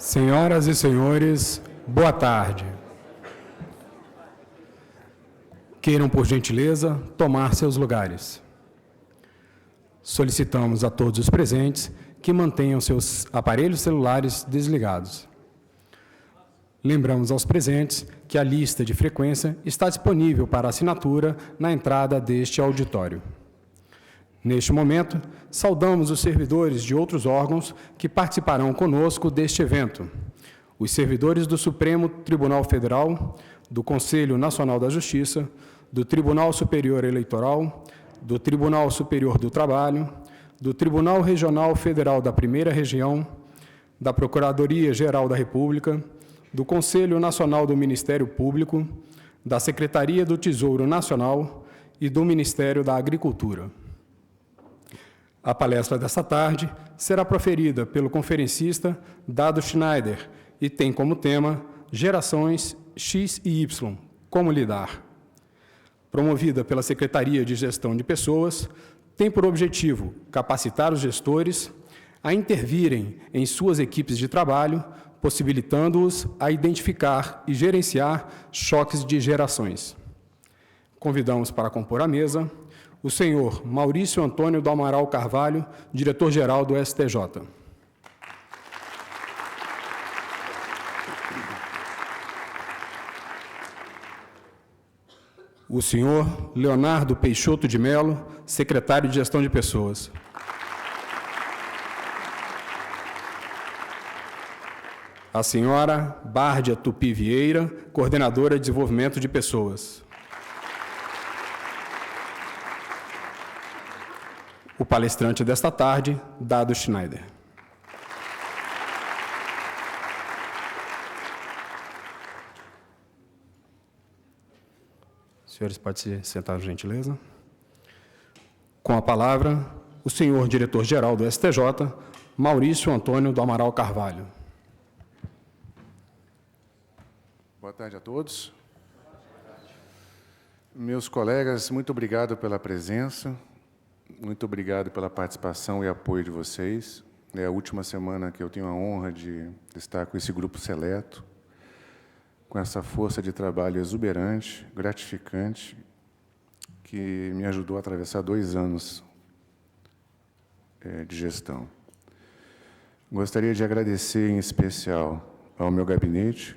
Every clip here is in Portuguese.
Senhoras e senhores, boa tarde. Queiram, por gentileza, tomar seus lugares. Solicitamos a todos os presentes que mantenham seus aparelhos celulares desligados. Lembramos aos presentes que a lista de frequência está disponível para assinatura na entrada deste auditório. Neste momento, saudamos os servidores de outros órgãos que participarão conosco deste evento. Os servidores do Supremo Tribunal Federal, do Conselho Nacional da Justiça, do Tribunal Superior Eleitoral, do Tribunal Superior do Trabalho, do Tribunal Regional Federal da Primeira Região, da Procuradoria-Geral da República, do Conselho Nacional do Ministério Público, da Secretaria do Tesouro Nacional e do Ministério da Agricultura. A palestra desta tarde será proferida pelo conferencista Dado Schneider e tem como tema Gerações X e Y, como lidar. Promovida pela Secretaria de Gestão de Pessoas, tem por objetivo capacitar os gestores a intervirem em suas equipes de trabalho, possibilitando-os a identificar e gerenciar choques de gerações. Convidamos para compor a mesa o senhor Maurício Antônio do Amaral Carvalho, diretor-geral do STJ. O senhor Leonardo Peixoto de Mello, secretário de Gestão de Pessoas. A senhora Bárdia Tupi Vieira, coordenadora de Desenvolvimento de Pessoas. O palestrante desta tarde, Dado Schneider. Senhores, pode se sentar, por gentileza. Com a palavra, o senhor diretor-geral do STJ, Maurício Antônio do Amaral Carvalho. Boa tarde a todos. Meus colegas, muito obrigado pela presença. Muito obrigado pela participação e apoio de vocês. É a última semana que eu tenho a honra de estar com esse grupo seleto, com essa força de trabalho exuberante, gratificante, que me ajudou a atravessar 2 anos de gestão. Gostaria de agradecer, em especial, ao meu gabinete,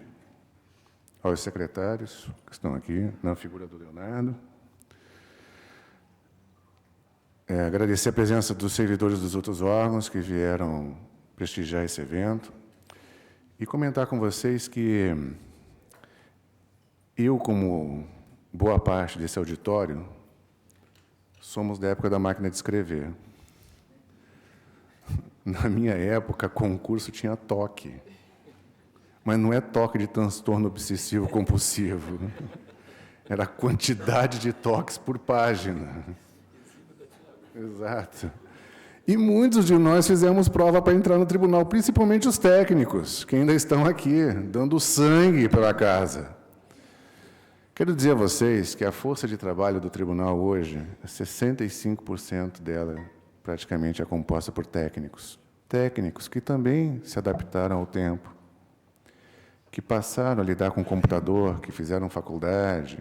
aos secretários que estão aqui, na figura do Leonardo. Agradecer a presença dos servidores dos outros órgãos que vieram prestigiar esse evento e comentar com vocês que eu, como boa parte desse auditório, somos da época da máquina de escrever. Na minha época, concurso tinha toque, mas não é toque de transtorno obsessivo compulsivo, era a quantidade de toques por página. Exato. E muitos de nós fizemos prova para entrar no tribunal, principalmente os técnicos, que ainda estão aqui, dando sangue pela casa. Quero dizer a vocês que a força de trabalho do tribunal hoje, 65% dela praticamente é composta por técnicos. Técnicos que também se adaptaram ao tempo, que passaram a lidar com o computador, que fizeram faculdade,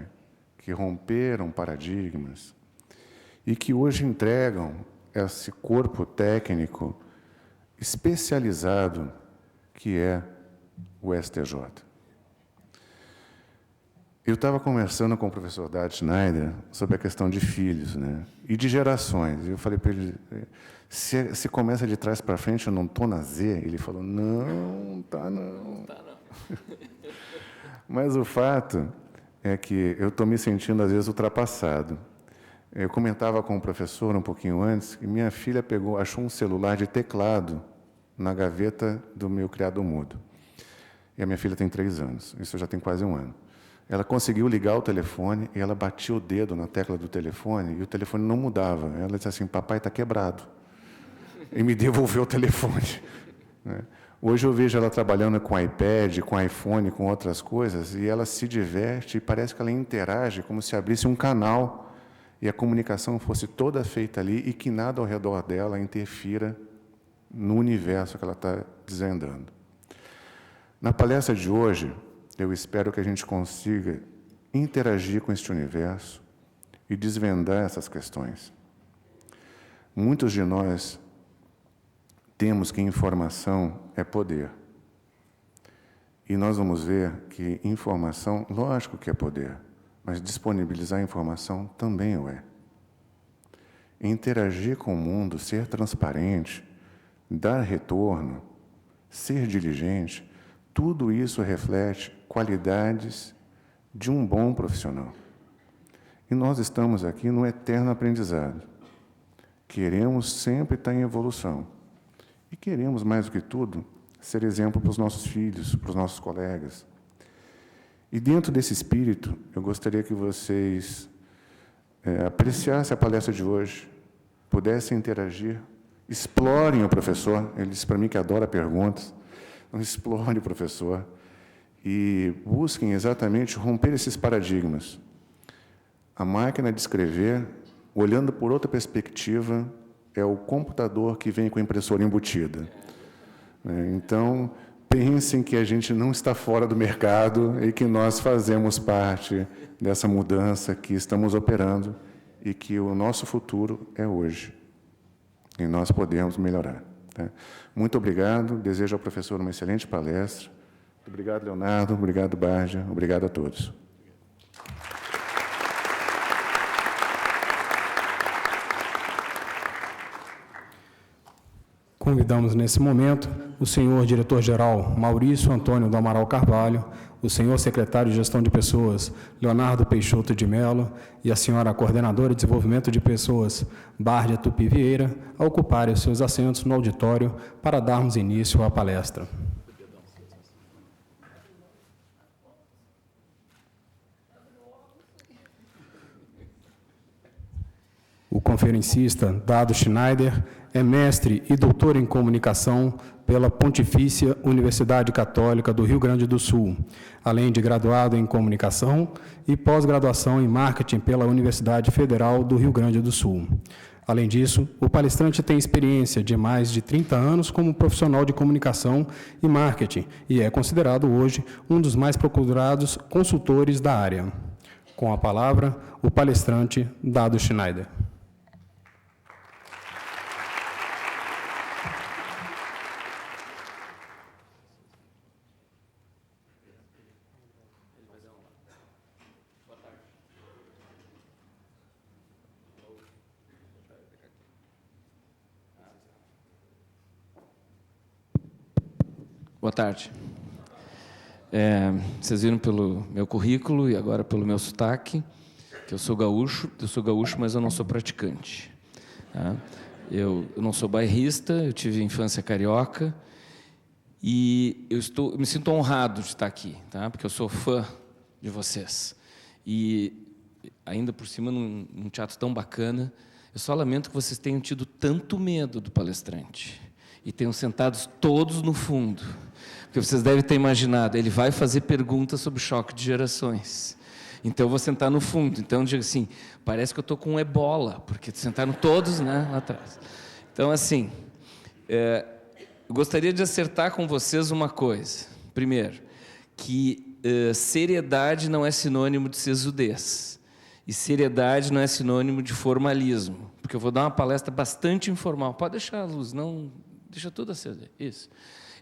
que romperam paradigmas, e que hoje entregam esse corpo técnico especializado que é o STJ. Eu estava conversando com o professor Dado Schneider sobre a questão de filhos, né, e de gerações. Eu falei para ele, se começa de trás para frente, eu não estou na Z? Ele falou, não está não. Não tá, não. Mas o fato é que eu estou me sentindo, às vezes, ultrapassado. Eu comentava com o professor um pouquinho antes que minha filha achou um celular de teclado na gaveta do meu criado mudo. E a minha filha tem 3 anos, isso já tem quase 1 ano. Ela conseguiu ligar o telefone e ela batia o dedo na tecla do telefone e o telefone não mudava. Ela disse assim, papai está quebrado. E me devolveu o telefone. Hoje eu vejo ela trabalhando com iPad, com iPhone, com outras coisas, e ela se diverte e parece que ela interage como se abrisse um canal e a comunicação fosse toda feita ali e que nada ao redor dela interfira no universo que ela está desvendando. Na palestra de hoje, eu espero que a gente consiga interagir com este universo e desvendar essas questões. Muitos de nós temos que informação é poder. E nós vamos ver que informação, lógico que é poder, mas disponibilizar informação também o é. Interagir com o mundo, ser transparente, dar retorno, ser diligente, tudo isso reflete qualidades de um bom profissional. E nós estamos aqui no eterno aprendizado. Queremos sempre estar em evolução. E queremos, mais do que tudo, ser exemplo para os nossos filhos, para os nossos colegas. E dentro desse espírito, eu gostaria que vocês apreciassem a palestra de hoje, pudessem interagir, explorem o professor. Ele disse para mim que adora perguntas. Então, explorem o professor e busquem exatamente romper esses paradigmas. A máquina de escrever, olhando por outra perspectiva, é o computador que vem com a impressora embutida. Então, pensem que a gente não está fora do mercado e que nós fazemos parte dessa mudança que estamos operando e que o nosso futuro é hoje. E nós podemos melhorar. Tá? Muito obrigado. Desejo ao professor uma excelente palestra. Obrigado, Leonardo. Obrigado, Barja. Obrigado a todos. Convidamos, nesse momento, o senhor diretor-geral Maurício Antônio do Amaral Carvalho, o senhor secretário de Gestão de Pessoas Leonardo Peixoto de Mello e a senhora coordenadora de Desenvolvimento de Pessoas Bárdia Tupi Vieira a ocuparem os seus assentos no auditório para darmos início à palestra. O conferencista Dado Schneider é mestre e doutor em comunicação pela Pontifícia Universidade Católica do Rio Grande do Sul, além de graduado em comunicação e pós-graduação em marketing pela Universidade Federal do Rio Grande do Sul. Além disso, o palestrante tem experiência de mais de 30 anos como profissional de comunicação e marketing e é considerado hoje um dos mais procurados consultores da área. Com a palavra, o palestrante Dado Schneider. Boa tarde. Vocês viram pelo meu currículo e agora pelo meu sotaque, que eu sou gaúcho, mas eu não sou praticante. Tá? Eu não sou bairrista, eu tive infância carioca e eu me sinto honrado de estar aqui, tá? Porque eu sou fã de vocês. E, ainda por cima, num teatro tão bacana, eu só lamento que vocês tenham tido tanto medo do palestrante e tenham sentados todos no fundo. Porque vocês devem ter imaginado, ele vai fazer perguntas sobre choque de gerações. Então, eu vou sentar no fundo. Então, eu digo assim, parece que eu estou com ebola, porque sentaram todos, né, lá atrás. Então, assim, eu gostaria de acertar com vocês uma coisa. Primeiro, que seriedade não é sinônimo de sisudez. E seriedade não é sinônimo de formalismo. Porque eu vou dar uma palestra bastante informal. Pode deixar a luz, não... Deixa tudo acesa. Isso.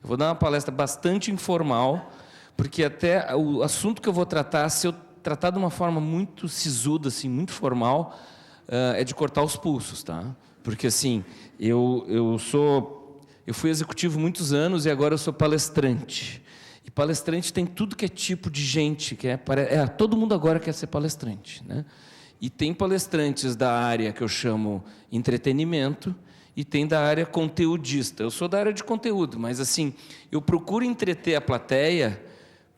Eu vou dar uma palestra bastante informal, porque até o assunto que eu vou tratar, se eu tratar de uma forma muito sisuda, assim, muito formal, é de cortar os pulsos, tá? Porque, assim, eu fui executivo muitos anos e agora eu sou palestrante. E palestrante tem tudo que é tipo de gente, todo mundo agora quer ser palestrante, né? E tem palestrantes da área que eu chamo entretenimento, e tem da área conteudista. Eu sou da área de conteúdo, mas, assim, eu procuro entreter a plateia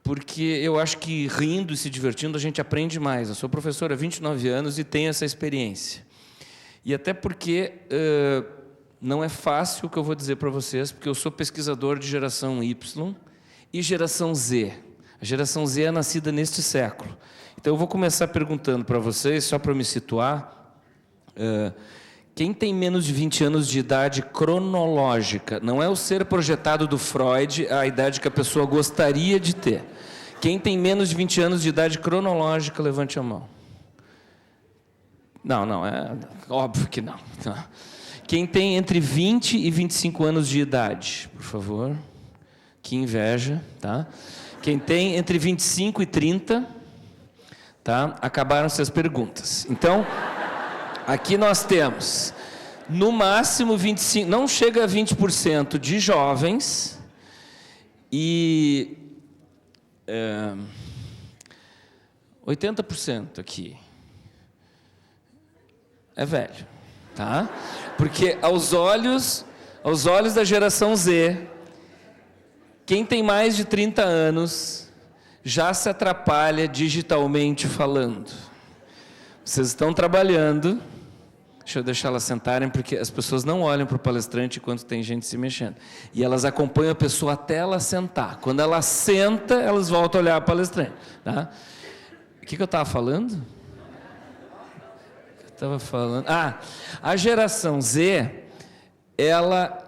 porque eu acho que rindo e se divertindo a gente aprende mais. Eu sou professor há 29 anos e tenho essa experiência. E até porque não é fácil o que eu vou dizer para vocês, porque eu sou pesquisador de geração Y e geração Z. A geração Z é nascida neste século. Então, eu vou começar perguntando para vocês, só para me situar, Quem tem menos de 20 anos de idade cronológica, não é o ser projetado do Freud, a idade que a pessoa gostaria de ter. Quem tem menos de 20 anos de idade cronológica, levante a mão. Não, é óbvio que não. Quem tem entre 20 e 25 anos de idade, por favor. Que inveja, tá? Quem tem entre 25 e 30, tá? Acabaram-se as perguntas. Então, aqui nós temos, no máximo 25, não chega a 20% de jovens e 80% aqui é velho, tá? Porque aos olhos da geração Z, quem tem mais de 30 anos já se atrapalha digitalmente falando. Vocês estão trabalhando, deixa eu deixar elas sentarem, porque as pessoas não olham para o palestrante enquanto tem gente se mexendo. E elas acompanham a pessoa até ela sentar. Quando ela senta, elas voltam a olhar para o palestrante. Tá? O que eu estava falando? A geração Z, ela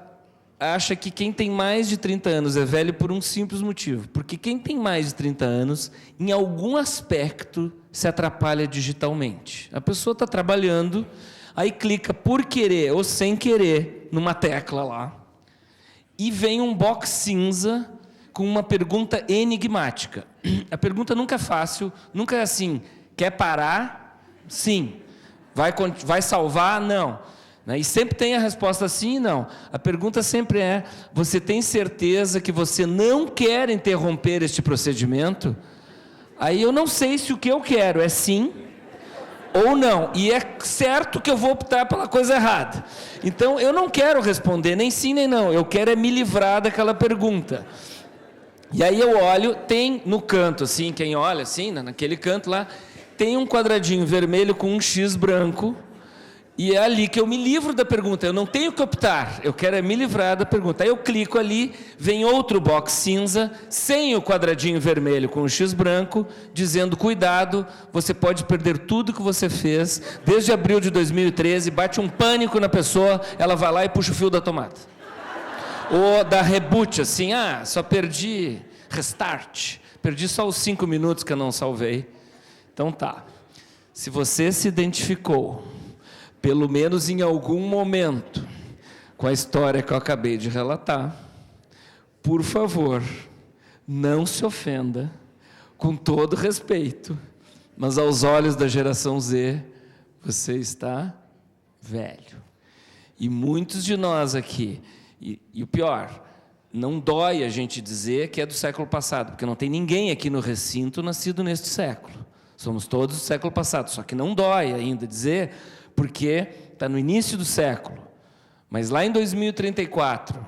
acha que quem tem mais de 30 anos é velho por um simples motivo. Porque quem tem mais de 30 anos, em algum aspecto, se atrapalha digitalmente. A pessoa está trabalhando, aí clica por querer ou sem querer numa tecla lá, e vem um box cinza com uma pergunta enigmática. A pergunta nunca é fácil, nunca é assim, quer parar? Sim. Vai salvar? Não. E sempre tem a resposta sim e não. A pergunta sempre é, você tem certeza que você não quer interromper este procedimento? Aí eu não sei se o que eu quero é sim ou não. E é certo que eu vou optar pela coisa errada. Então eu não quero responder nem sim nem não. Eu quero é me livrar daquela pergunta. E aí eu olho, tem no canto, assim, quem olha assim, naquele canto lá, tem um quadradinho vermelho com um X branco, e é ali que eu me livro da pergunta. Eu não tenho que optar, eu quero é me livrar da pergunta. Aí eu clico ali, vem outro box cinza, sem o quadradinho vermelho com o X branco, dizendo, cuidado, você pode perder tudo que você fez, desde abril de 2013, bate um pânico na pessoa, ela vai lá e puxa o fio da tomada. Ou dá reboot, assim, só perdi, restart, perdi só os 5 minutos que eu não salvei. Então tá, se você se identificou, pelo menos em algum momento, com a história que eu acabei de relatar, por favor, não se ofenda, com todo respeito, mas aos olhos da geração Z, você está velho. E muitos de nós aqui, e o pior, não dói a gente dizer que é do século passado, porque não tem ninguém aqui no recinto nascido neste século. Somos todos do século passado, só que não dói ainda dizer, porque está no início do século. Mas lá em 2034,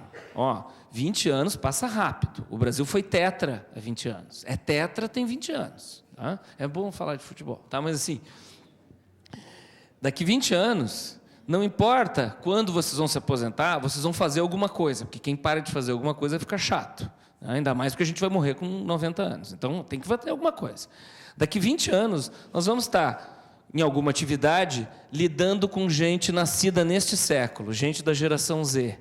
20 anos passa rápido. O Brasil foi tetra há 20 anos. É tetra, tem 20 anos. Tá? É bom falar de futebol. Tá? Mas assim, daqui 20 anos, não importa quando vocês vão se aposentar, vocês vão fazer alguma coisa. Porque quem para de fazer alguma coisa fica chato. Ainda mais porque a gente vai morrer com 90 anos. Então, tem que fazer alguma coisa. Daqui 20 anos, nós vamos estar, em alguma atividade, lidando com gente nascida neste século, gente da geração Z.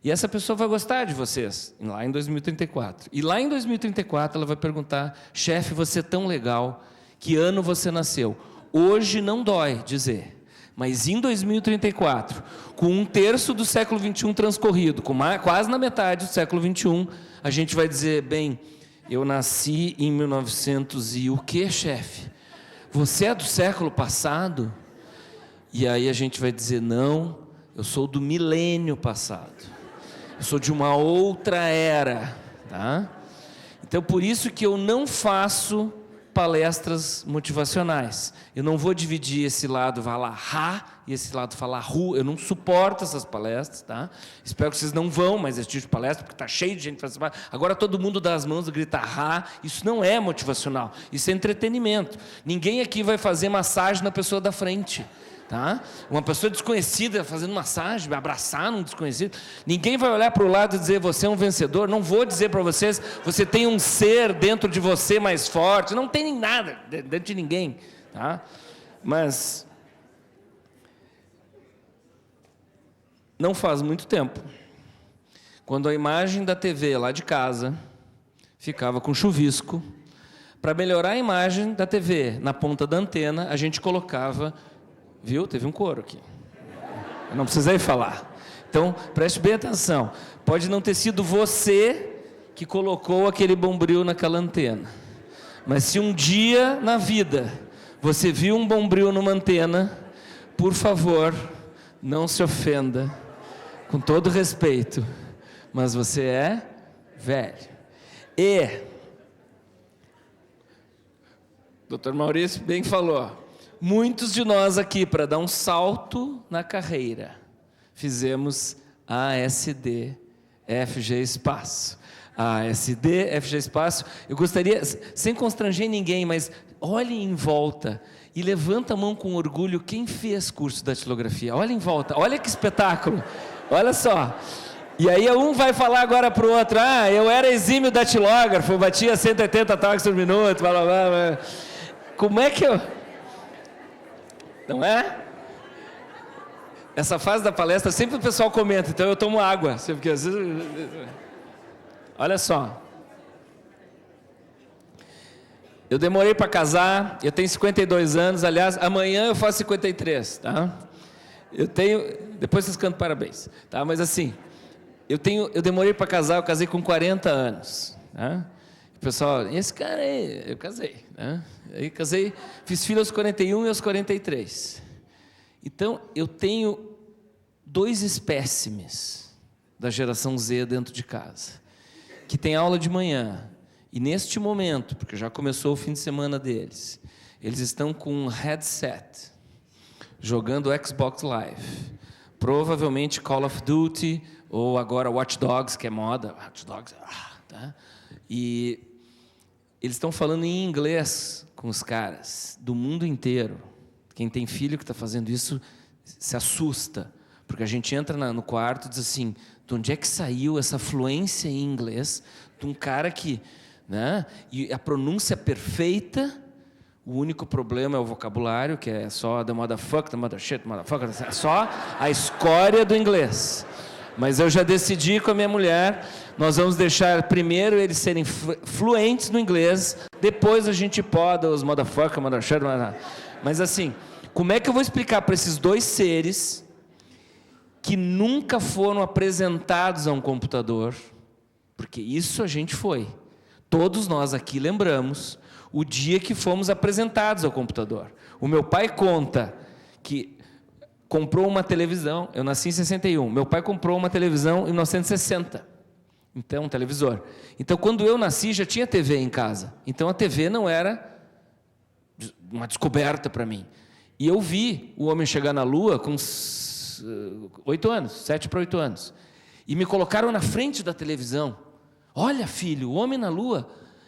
E essa pessoa vai gostar de vocês, lá em 2034. E lá em 2034, ela vai perguntar, chefe, você é tão legal, que ano você nasceu? Hoje não dói dizer, mas em 2034, com 1/3 do século XXI transcorrido, com quase na metade do século XXI, a gente vai dizer, bem, eu nasci em 1900 e o quê, chefe? Você é do século passado? E aí a gente vai dizer, não, eu sou do milênio passado. Eu sou de uma outra era. Tá? Então, por isso que eu não faço palestras motivacionais. Eu não vou dividir esse lado falar rá e esse lado falar ru. Eu não suporto essas palestras, tá? Espero que vocês não vão mais esse tipo de palestra, porque está cheio de gente fazendo. Agora todo mundo dá as mãos e grita rá. Isso não é motivacional. Isso é entretenimento. Ninguém aqui vai fazer massagem na pessoa da frente. Tá? Uma pessoa desconhecida fazendo massagem, abraçar um desconhecido, ninguém vai olhar para o lado e dizer, você é um vencedor. Não vou dizer para vocês, você tem um ser dentro de você mais forte. Não tem nem nada dentro de ninguém, tá? Mas Não faz muito tempo, quando a imagem da TV lá de casa ficava com chuvisco, para melhorar a imagem da TV na ponta da antena, a gente colocava... Viu? Teve um coro aqui. Eu não precisei falar. Então, preste bem atenção. Pode não ter sido você que colocou aquele bombril naquela antena. Mas se um dia na vida você viu um bombril numa antena, por favor, não se ofenda, com todo respeito, mas você é velho. E, Dr. Maurício bem falou, muitos de nós aqui, para dar um salto na carreira, fizemos ASD, FG Espaço. ASD, FG Espaço. Eu gostaria, sem constranger ninguém, mas olhe em volta e levanta a mão com orgulho quem fez curso de datilografia. Olha em volta, olha que espetáculo. Olha só. E aí um vai falar agora para o outro, eu era exímio datilógrafo, eu batia 180 toques por minuto, blá, blá, blá. Como é que eu... Não é? Essa fase da palestra, sempre o pessoal comenta, então eu tomo água, porque às vezes... Olha só. Eu demorei para casar, eu tenho 52 anos, aliás, amanhã eu faço 53, tá? Eu tenho... Depois vocês cantam parabéns, tá? Mas assim, eu demorei para casar, eu casei com 40 anos, tá? O pessoal, esse cara aí, eu casei, né? Aí casei, fiz filho aos 41 e aos 43. Então, eu tenho 2 espécimes da geração Z dentro de casa, que tem aula de manhã, e neste momento, porque já começou o fim de semana deles, eles estão com um headset, jogando Xbox Live, provavelmente Call of Duty, ou agora Watch Dogs, que é moda, Watch Dogs, tá? E eles estão falando em inglês com os caras do mundo inteiro. Quem tem filho que está fazendo isso se assusta, porque a gente entra no quarto e diz assim, de onde é que saiu essa fluência em inglês de um cara que, né, e a pronúncia perfeita, o único problema é o vocabulário, que é só the motherfucker, the mother shit, motherfucker, é só a escória do inglês. Mas eu já decidi com a minha mulher, nós vamos deixar primeiro eles serem fluentes no inglês, depois a gente poda os motherfucker, mother shit, mas assim, como é que eu vou explicar para esses 2 seres que nunca foram apresentados a um computador, porque isso a gente foi. Todos nós aqui lembramos o dia que fomos apresentados ao computador. O meu pai conta que comprou uma televisão, eu nasci em 61, meu pai comprou uma televisão em 1960, então um televisor. Então quando eu nasci já tinha TV em casa, então a TV não era uma descoberta para mim. E eu vi o homem chegar na Lua com 8 anos, 7 para 8 anos. E me colocaram na frente da televisão. Olha, filho, o homem na Lua.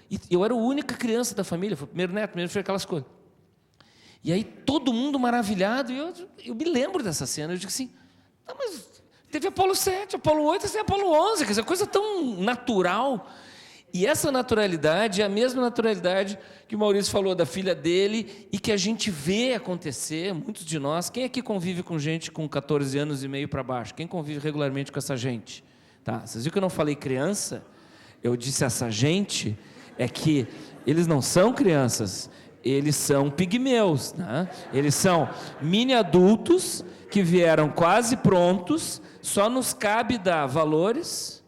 E eu era a única criança da família, foi o primeiro neto, primeiro filho, aquelas coisas. E aí todo mundo maravilhado, e eu me lembro dessa cena, eu digo assim, mas teve Apolo 7, Apolo 8, assim, Apolo 11, quer dizer, coisa tão natural. E essa naturalidade é a mesma naturalidade que o Maurício falou da filha dele e que a gente vê acontecer, muitos de nós. Quem aqui convive com gente com 14 anos e meio para baixo? Quem convive regularmente com essa gente? Tá? Vocês viram que eu não falei criança? Eu disse essa gente, é que eles não são crianças, eles são pigmeus, né? Eles são mini adultos que vieram quase prontos, só nos cabe dar valores,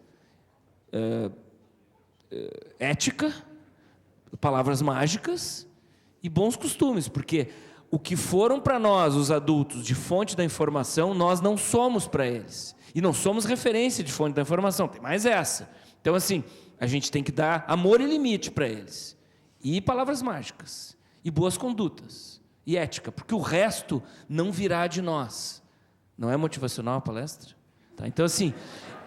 ética, palavras mágicas e bons costumes, porque o que foram para nós, os adultos, de fonte da informação, nós não somos para eles. E não somos referência de fonte da informação, tem mais essa. Então, assim, a gente tem que dar amor e limite para eles. E palavras mágicas, e boas condutas, e ética, porque o resto não virá de nós. Não é motivacional a palestra? Tá? Então, assim,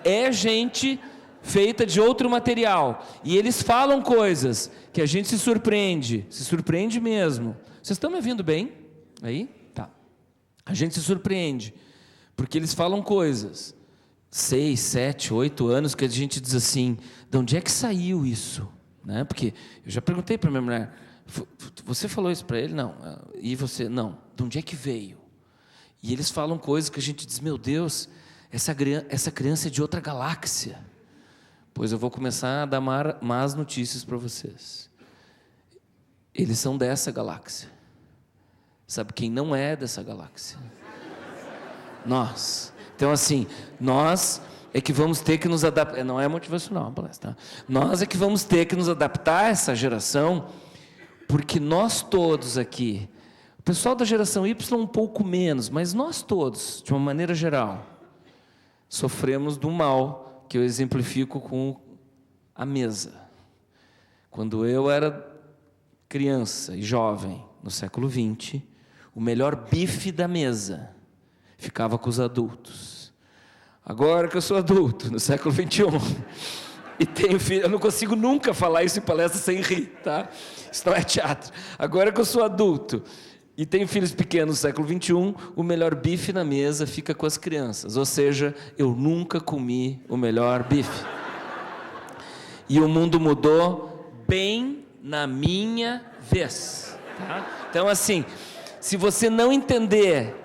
é gente feita de outro material, e eles falam coisas que a gente se surpreende mesmo. Vocês estão me ouvindo bem? Aí? Tá. A gente se surpreende, porque eles falam coisas, 6, 7, 8 anos, que a gente diz assim, de onde é que saiu isso? Né? Porque eu já perguntei para minha mulher, você falou isso para ele? Não. E você? Não. De onde é que veio? E eles falam coisas que a gente diz, meu Deus, essa criança é de outra galáxia. Pois eu vou começar a dar más notícias para vocês. Eles são dessa galáxia. Sabe quem não é dessa galáxia? Nós. Então, assim, nós é que vamos ter que nos adaptar. Não é motivacional, tá? Nós é que vamos ter que nos adaptar a essa geração, porque nós todos aqui, o pessoal da geração Y um pouco menos, mas nós todos, de uma maneira geral, sofremos do mal que eu exemplifico com a mesa. Quando eu era criança e jovem, no século XX, o melhor bife da mesa ficava com os adultos. Agora que eu sou adulto, no século XXI, e tenho filho, eu não consigo nunca falar isso em palestra sem rir, tá? Isso não é teatro. Agora que eu sou adulto e tenho filhos pequenos no século XXI, o melhor bife na mesa fica com as crianças. Ou seja, eu nunca comi o melhor bife. E o mundo mudou bem na minha vez. Tá? Então, assim, se você não entender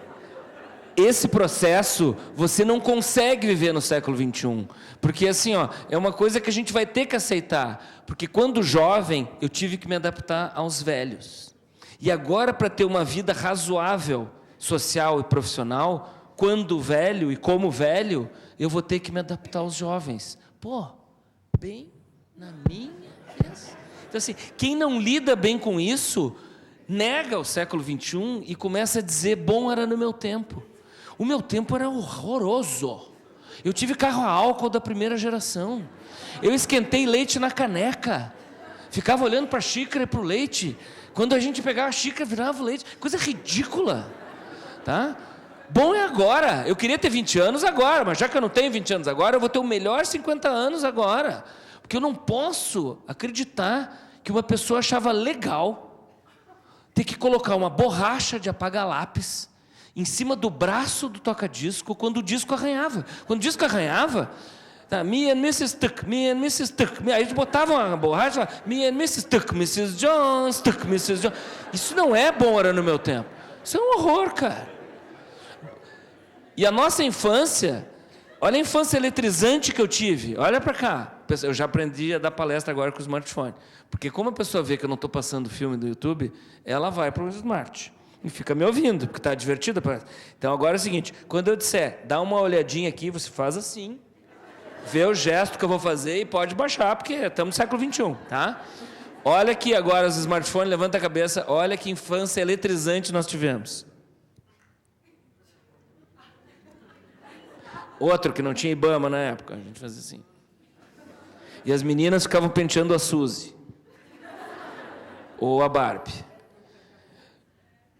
esse processo, você não consegue viver no século XXI. Porque, assim, é uma coisa que a gente vai ter que aceitar. Porque quando jovem, eu tive que me adaptar aos velhos. E agora, para ter uma vida razoável, social e profissional, quando velho e como velho, eu vou ter que me adaptar aos jovens. Pô, bem na minha vez. Então, assim, quem não lida bem com isso, nega o século XXI e começa a dizer, bom era no meu tempo. O meu tempo era horroroso. Eu tive carro a álcool da primeira geração. Eu esquentei leite na caneca. Ficava olhando para a xícara e para o leite. Quando a gente pegava a xícara, virava o leite. Coisa ridícula. Tá? Bom é agora. Eu queria ter 20 anos agora, mas já que eu não tenho 20 anos agora, eu vou ter o melhor 50 anos agora. Porque eu não posso acreditar que uma pessoa achava legal ter que colocar uma borracha de apagar lápis em cima do braço do toca-disco quando o disco arranhava. Quando o disco arranhava, tá, me and Mrs. Tuck, me and Mrs. Tuck. Aí eles botavam a borracha, me and Mrs. Tuck, Mrs. Jones, Tuck, Mrs. Jones. Isso não é bom, era no meu tempo. Isso é um horror, cara. E a nossa infância, olha a infância eletrizante que eu tive. Olha para cá. Eu já aprendi a dar palestra agora com o smartphone. Porque como a pessoa vê que eu não estou passando filme do YouTube, ela vai para o smart. E fica me ouvindo, porque está divertida. Então agora é o seguinte, quando eu disser, dá uma olhadinha aqui, você faz assim, vê o gesto que eu vou fazer e pode baixar, porque estamos no século XXI, tá? Olha aqui agora os smartphones, levanta a cabeça, olha que infância eletrizante nós tivemos. Outro que não tinha Ibama na época, a gente fazia assim. E as meninas ficavam penteando a Suzy. Ou a Barbie.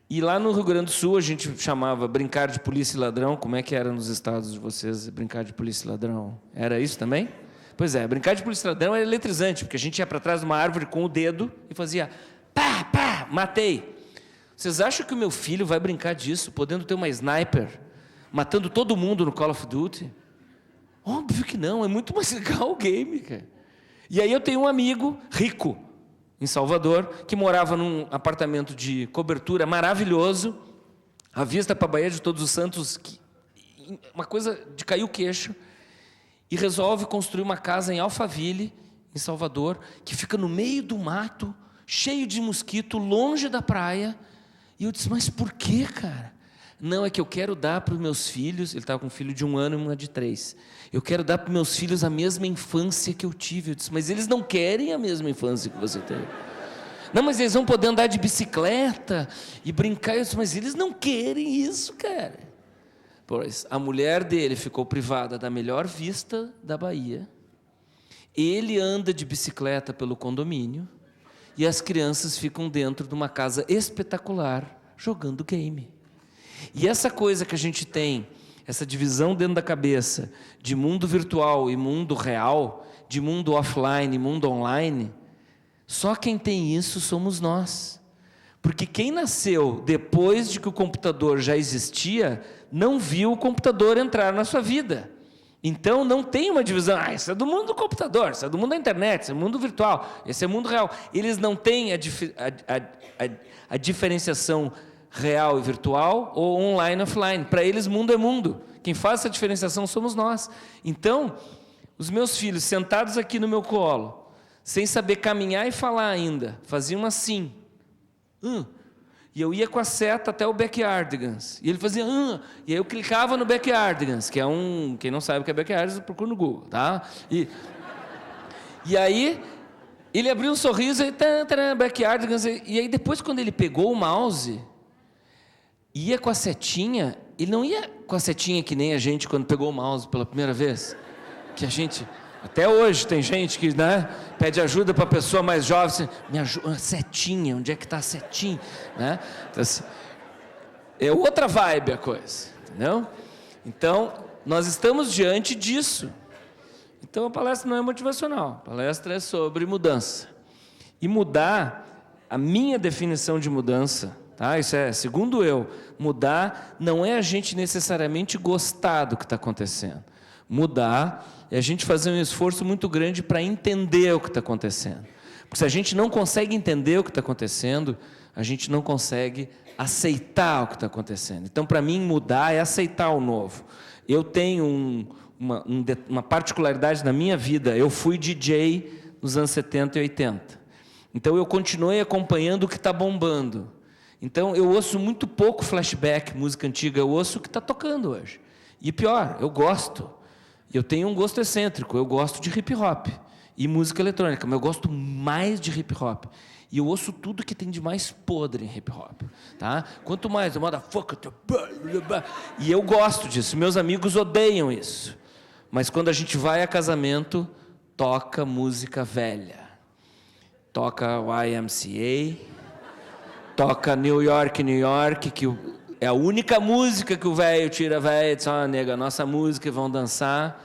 E lá no Rio Grande do Sul a gente chamava brincar de polícia e ladrão. Como é que era nos estados de vocês brincar de polícia e ladrão? Era isso também? Pois é, brincar de polícia e ladrão era eletrizante, porque a gente ia para trás de uma árvore com o dedo e fazia pá, pá, matei. Vocês acham que o meu filho vai brincar disso, podendo ter uma sniper, matando todo mundo no Call of Duty? Óbvio que não, é muito mais legal o game, cara. E aí eu tenho um amigo rico, em Salvador, que morava num apartamento de cobertura maravilhoso, à vista para a Baía de Todos os Santos, uma coisa de cair o queixo, e resolve construir uma casa em Alphaville, em Salvador, que fica no meio do mato, cheio de mosquito, longe da praia. E eu disse, mas por que, cara? Não, é que eu quero dar para os meus filhos, ele estava com um filho de 1 ano e uma de 3, eu quero dar para os meus filhos a mesma infância que eu tive. Eu disse, mas eles não querem a mesma infância que você teve. Não, mas eles vão poder andar de bicicleta e brincar. Eu disse, mas eles não querem isso, cara. Pois, a mulher dele ficou privada da melhor vista da Bahia, ele anda de bicicleta pelo condomínio e as crianças ficam dentro de uma casa espetacular jogando game. E essa coisa que a gente tem, essa divisão dentro da cabeça de mundo virtual e mundo real, de mundo offline e mundo online, só quem tem isso somos nós. Porque quem nasceu depois de que o computador já existia, não viu o computador entrar na sua vida. Então não tem uma divisão, isso é do mundo do computador, isso é do mundo da internet, isso é do mundo virtual, esse é o mundo real. Eles não têm a diferenciação real e virtual, ou online e offline. Para eles, mundo é mundo. Quem faz essa diferenciação somos nós. Então, os meus filhos sentados aqui no meu colo, sem saber caminhar e falar ainda, faziam assim. E eu ia com a seta até o Backyardigans. E ele fazia... E aí eu clicava no Backyardigans, que é um... Quem não sabe o que é Backyardigans, procura no Google, tá? E aí, ele abriu um sorriso e... Backyardigans. E aí, depois, quando ele pegou o mouse, ia com a setinha... Ele não ia com a setinha que nem a gente, quando pegou o mouse pela primeira vez. Que a gente... Até hoje tem gente que, né, pede ajuda para a pessoa mais jovem, assim, me ajuda, setinha, onde é que está a setinha? Né? Então, assim, é outra vibe a coisa, entendeu? Então, nós estamos diante disso. Então, a palestra não é motivacional, a palestra é sobre mudança. E mudar, a minha definição de mudança, tá? Isso é, segundo eu, mudar não é a gente necessariamente gostar do que está acontecendo. Mudar é a gente fazer um esforço muito grande para entender o que está acontecendo. Porque se a gente não consegue entender o que está acontecendo, a gente não consegue aceitar o que está acontecendo. Então, para mim, mudar é aceitar o novo. Eu tenho uma particularidade na minha vida. Eu fui DJ nos anos 70 e 80. Então, eu continuei acompanhando o que está bombando. Então, eu ouço muito pouco flashback, música antiga. Eu ouço o que está tocando hoje. E pior, eu gosto. Eu tenho um gosto excêntrico, eu gosto de hip hop e música eletrônica, mas eu gosto mais de hip hop. E eu ouço tudo que tem de mais podre em hip hop, tá? Quanto mais, eu motherfucker, e eu gosto disso, meus amigos odeiam isso. Mas quando a gente vai a casamento, toca música velha. Toca o YMCA, toca New York, que é a única música que o velho tira, velho, diz, nega, nossa música, e vão dançar.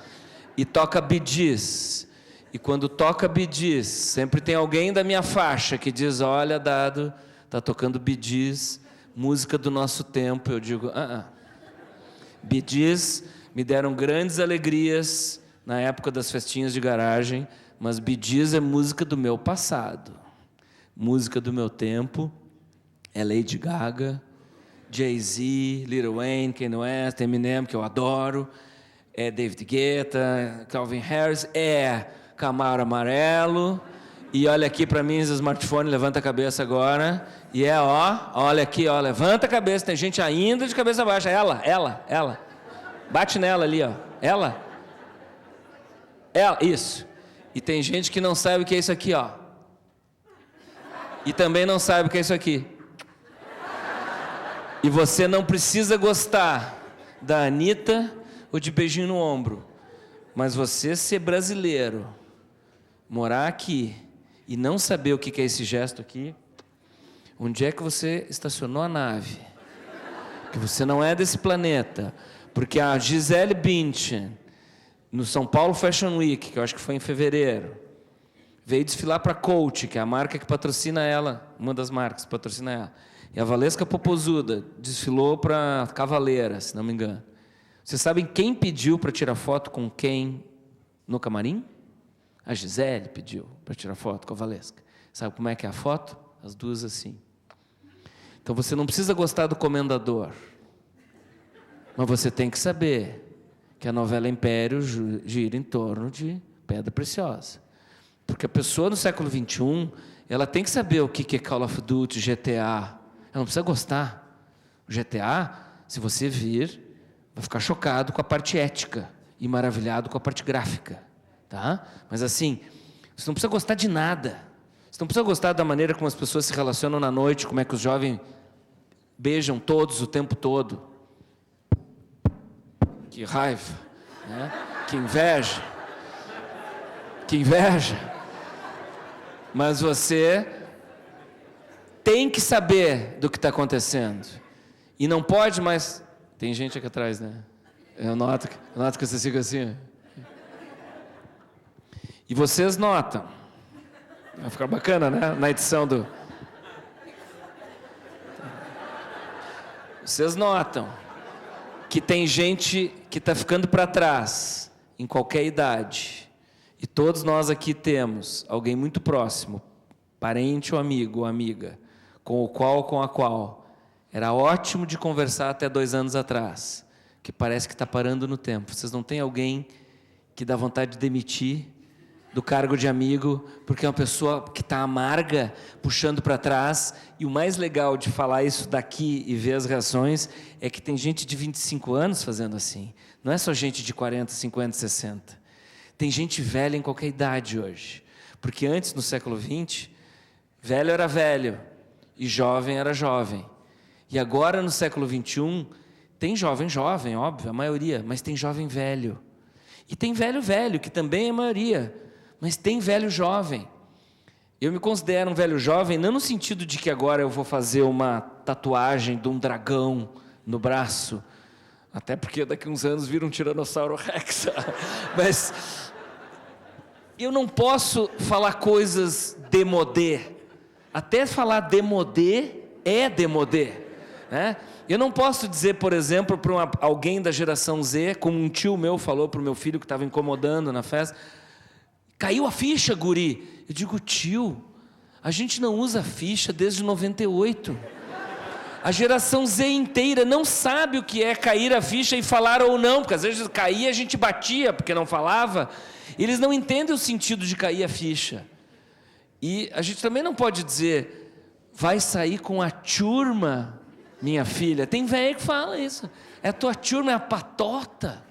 E toca Bee Gees. E quando toca Bee Gees, sempre tem alguém da minha faixa que diz, olha, Dado, tá tocando Bee Gees, música do nosso tempo. Eu digo, Bee Gees me deram grandes alegrias na época das festinhas de garagem, mas Bee Gees é música do meu passado. Música do meu tempo é Lady Gaga, Jay-Z, Lil Wayne, Kanye West, Eminem, que eu adoro, é David Guetta, Calvin Harris, é Camaro Amarelo, e olha aqui para mim, esse smartphone, levanta a cabeça agora, e olha aqui, levanta a cabeça, tem gente ainda de cabeça baixa, ela, bate nela ali, ela, isso, e tem gente que não sabe o que é isso aqui, e também não sabe o que é isso aqui. E você não precisa gostar da Anitta ou de beijinho no ombro. Mas você ser brasileiro, morar aqui e não saber o que é esse gesto aqui, onde é que você estacionou a nave? Que você não é desse planeta. Porque a Gisele Bündchen, no São Paulo Fashion Week, que eu acho que foi em fevereiro, veio desfilar para a Coach, que é a marca que patrocina ela, uma das marcas que patrocina ela. E a Valesca Popozuda desfilou para Cavaleira, se não me engano. Vocês sabem quem pediu para tirar foto com quem no camarim? A Gisele pediu para tirar foto com a Valesca. Sabe como é que é a foto? As duas assim. Então você não precisa gostar do Comendador, mas você tem que saber que a novela Império gira em torno de Pedra Preciosa. Porque a pessoa no século XXI, ela tem que saber o que é Call of Duty, GTA. Ela não precisa gostar. O GTA, se você vir, vai ficar chocado com a parte ética e maravilhado com a parte gráfica, tá? Mas assim, você não precisa gostar de nada. Você não precisa gostar da maneira como as pessoas se relacionam na noite, como é que os jovens beijam todos o tempo todo. Que raiva, né? Que inveja. Que inveja. Mas você tem que saber do que está acontecendo. E não pode mais... Tem gente aqui atrás, né? Eu noto que vocês ficam assim. E vocês notam. Vai ficar bacana, né? Na edição do... Vocês notam que tem gente que está ficando para trás, em qualquer idade. E todos nós aqui temos alguém muito próximo, parente ou amigo ou amiga, com o qual ou com a qual era ótimo de conversar até 2 anos atrás, porque parece que está parando no tempo. Vocês não têm alguém que dá vontade de demitir do cargo de amigo, porque é uma pessoa que está amarga, puxando para trás? E o mais legal de falar isso daqui e ver as reações é que tem gente de 25 anos fazendo assim. Não é só gente de 40, 50, 60. Tem gente velha em qualquer idade hoje. Porque antes, no século XX, velho era velho e jovem era jovem. E agora, no século XXI, tem jovem, óbvio, a maioria, mas tem jovem velho. E tem velho, que também é a maioria, mas tem velho jovem. Eu me considero um velho jovem, não no sentido de que agora eu vou fazer uma tatuagem de um dragão no braço, até porque daqui a uns anos vira um Tiranossauro Rex, mas eu não posso falar coisas démodé. Até falar démodé é démodé, né? Eu não posso dizer, por exemplo, para alguém da geração Z, como um tio meu falou para o meu filho que estava incomodando na festa: caiu a ficha, guri. Eu digo: tio, a gente não usa ficha desde 98. A geração Z inteira não sabe o que é cair a ficha e falar ou não, porque às vezes caía, a gente batia porque não falava. Eles não entendem o sentido de cair a ficha. E a gente também não pode dizer: vai sair com a turma, minha filha. Tem velho que fala isso. É a tua turma, é a patota.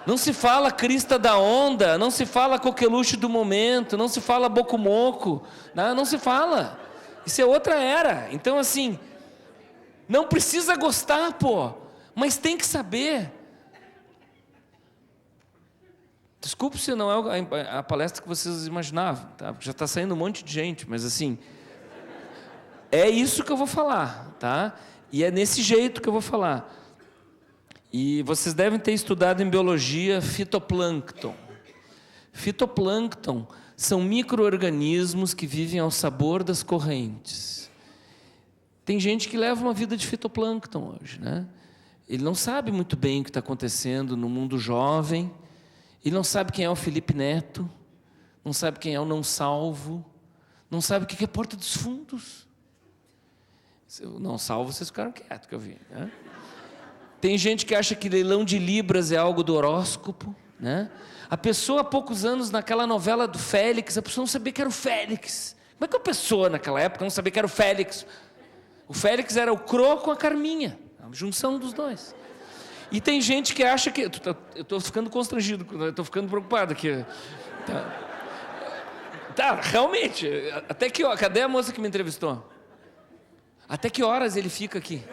Não se fala crista da onda, não se fala coqueluche do momento, não se fala boco-moco, não se fala. Isso é outra era. Então, assim, não precisa gostar, mas tem que saber. Desculpe se não é a palestra que vocês imaginavam, tá? Porque já está saindo um monte de gente, mas assim, é isso que eu vou falar, tá? E é nesse jeito que eu vou falar. E vocês devem ter estudado em biologia fitoplâncton. Fitoplâncton são micro-organismos que vivem ao sabor das correntes. Tem gente que leva uma vida de fitoplâncton hoje, né? Ele não sabe muito bem o que está acontecendo no mundo jovem, ele não sabe quem é o Felipe Neto, não sabe quem é o Não Salvo, não sabe o que é Porta dos Fundos. Se eu não salvo, vocês ficaram quietos, que eu vi, né? Tem gente que acha que leilão de libras é algo do horóscopo, né? A pessoa, há poucos anos, naquela novela do Félix, a pessoa não sabia que era o Félix. Como é que a pessoa, naquela época, não sabia que era o Félix? O Félix era o Cro com a Carminha, a junção dos dois. E tem gente que acha que... Eu estou ficando constrangido, eu estou ficando preocupado aqui. Tá, realmente. Até que... Cadê a moça que me entrevistou? Até que horas ele fica aqui?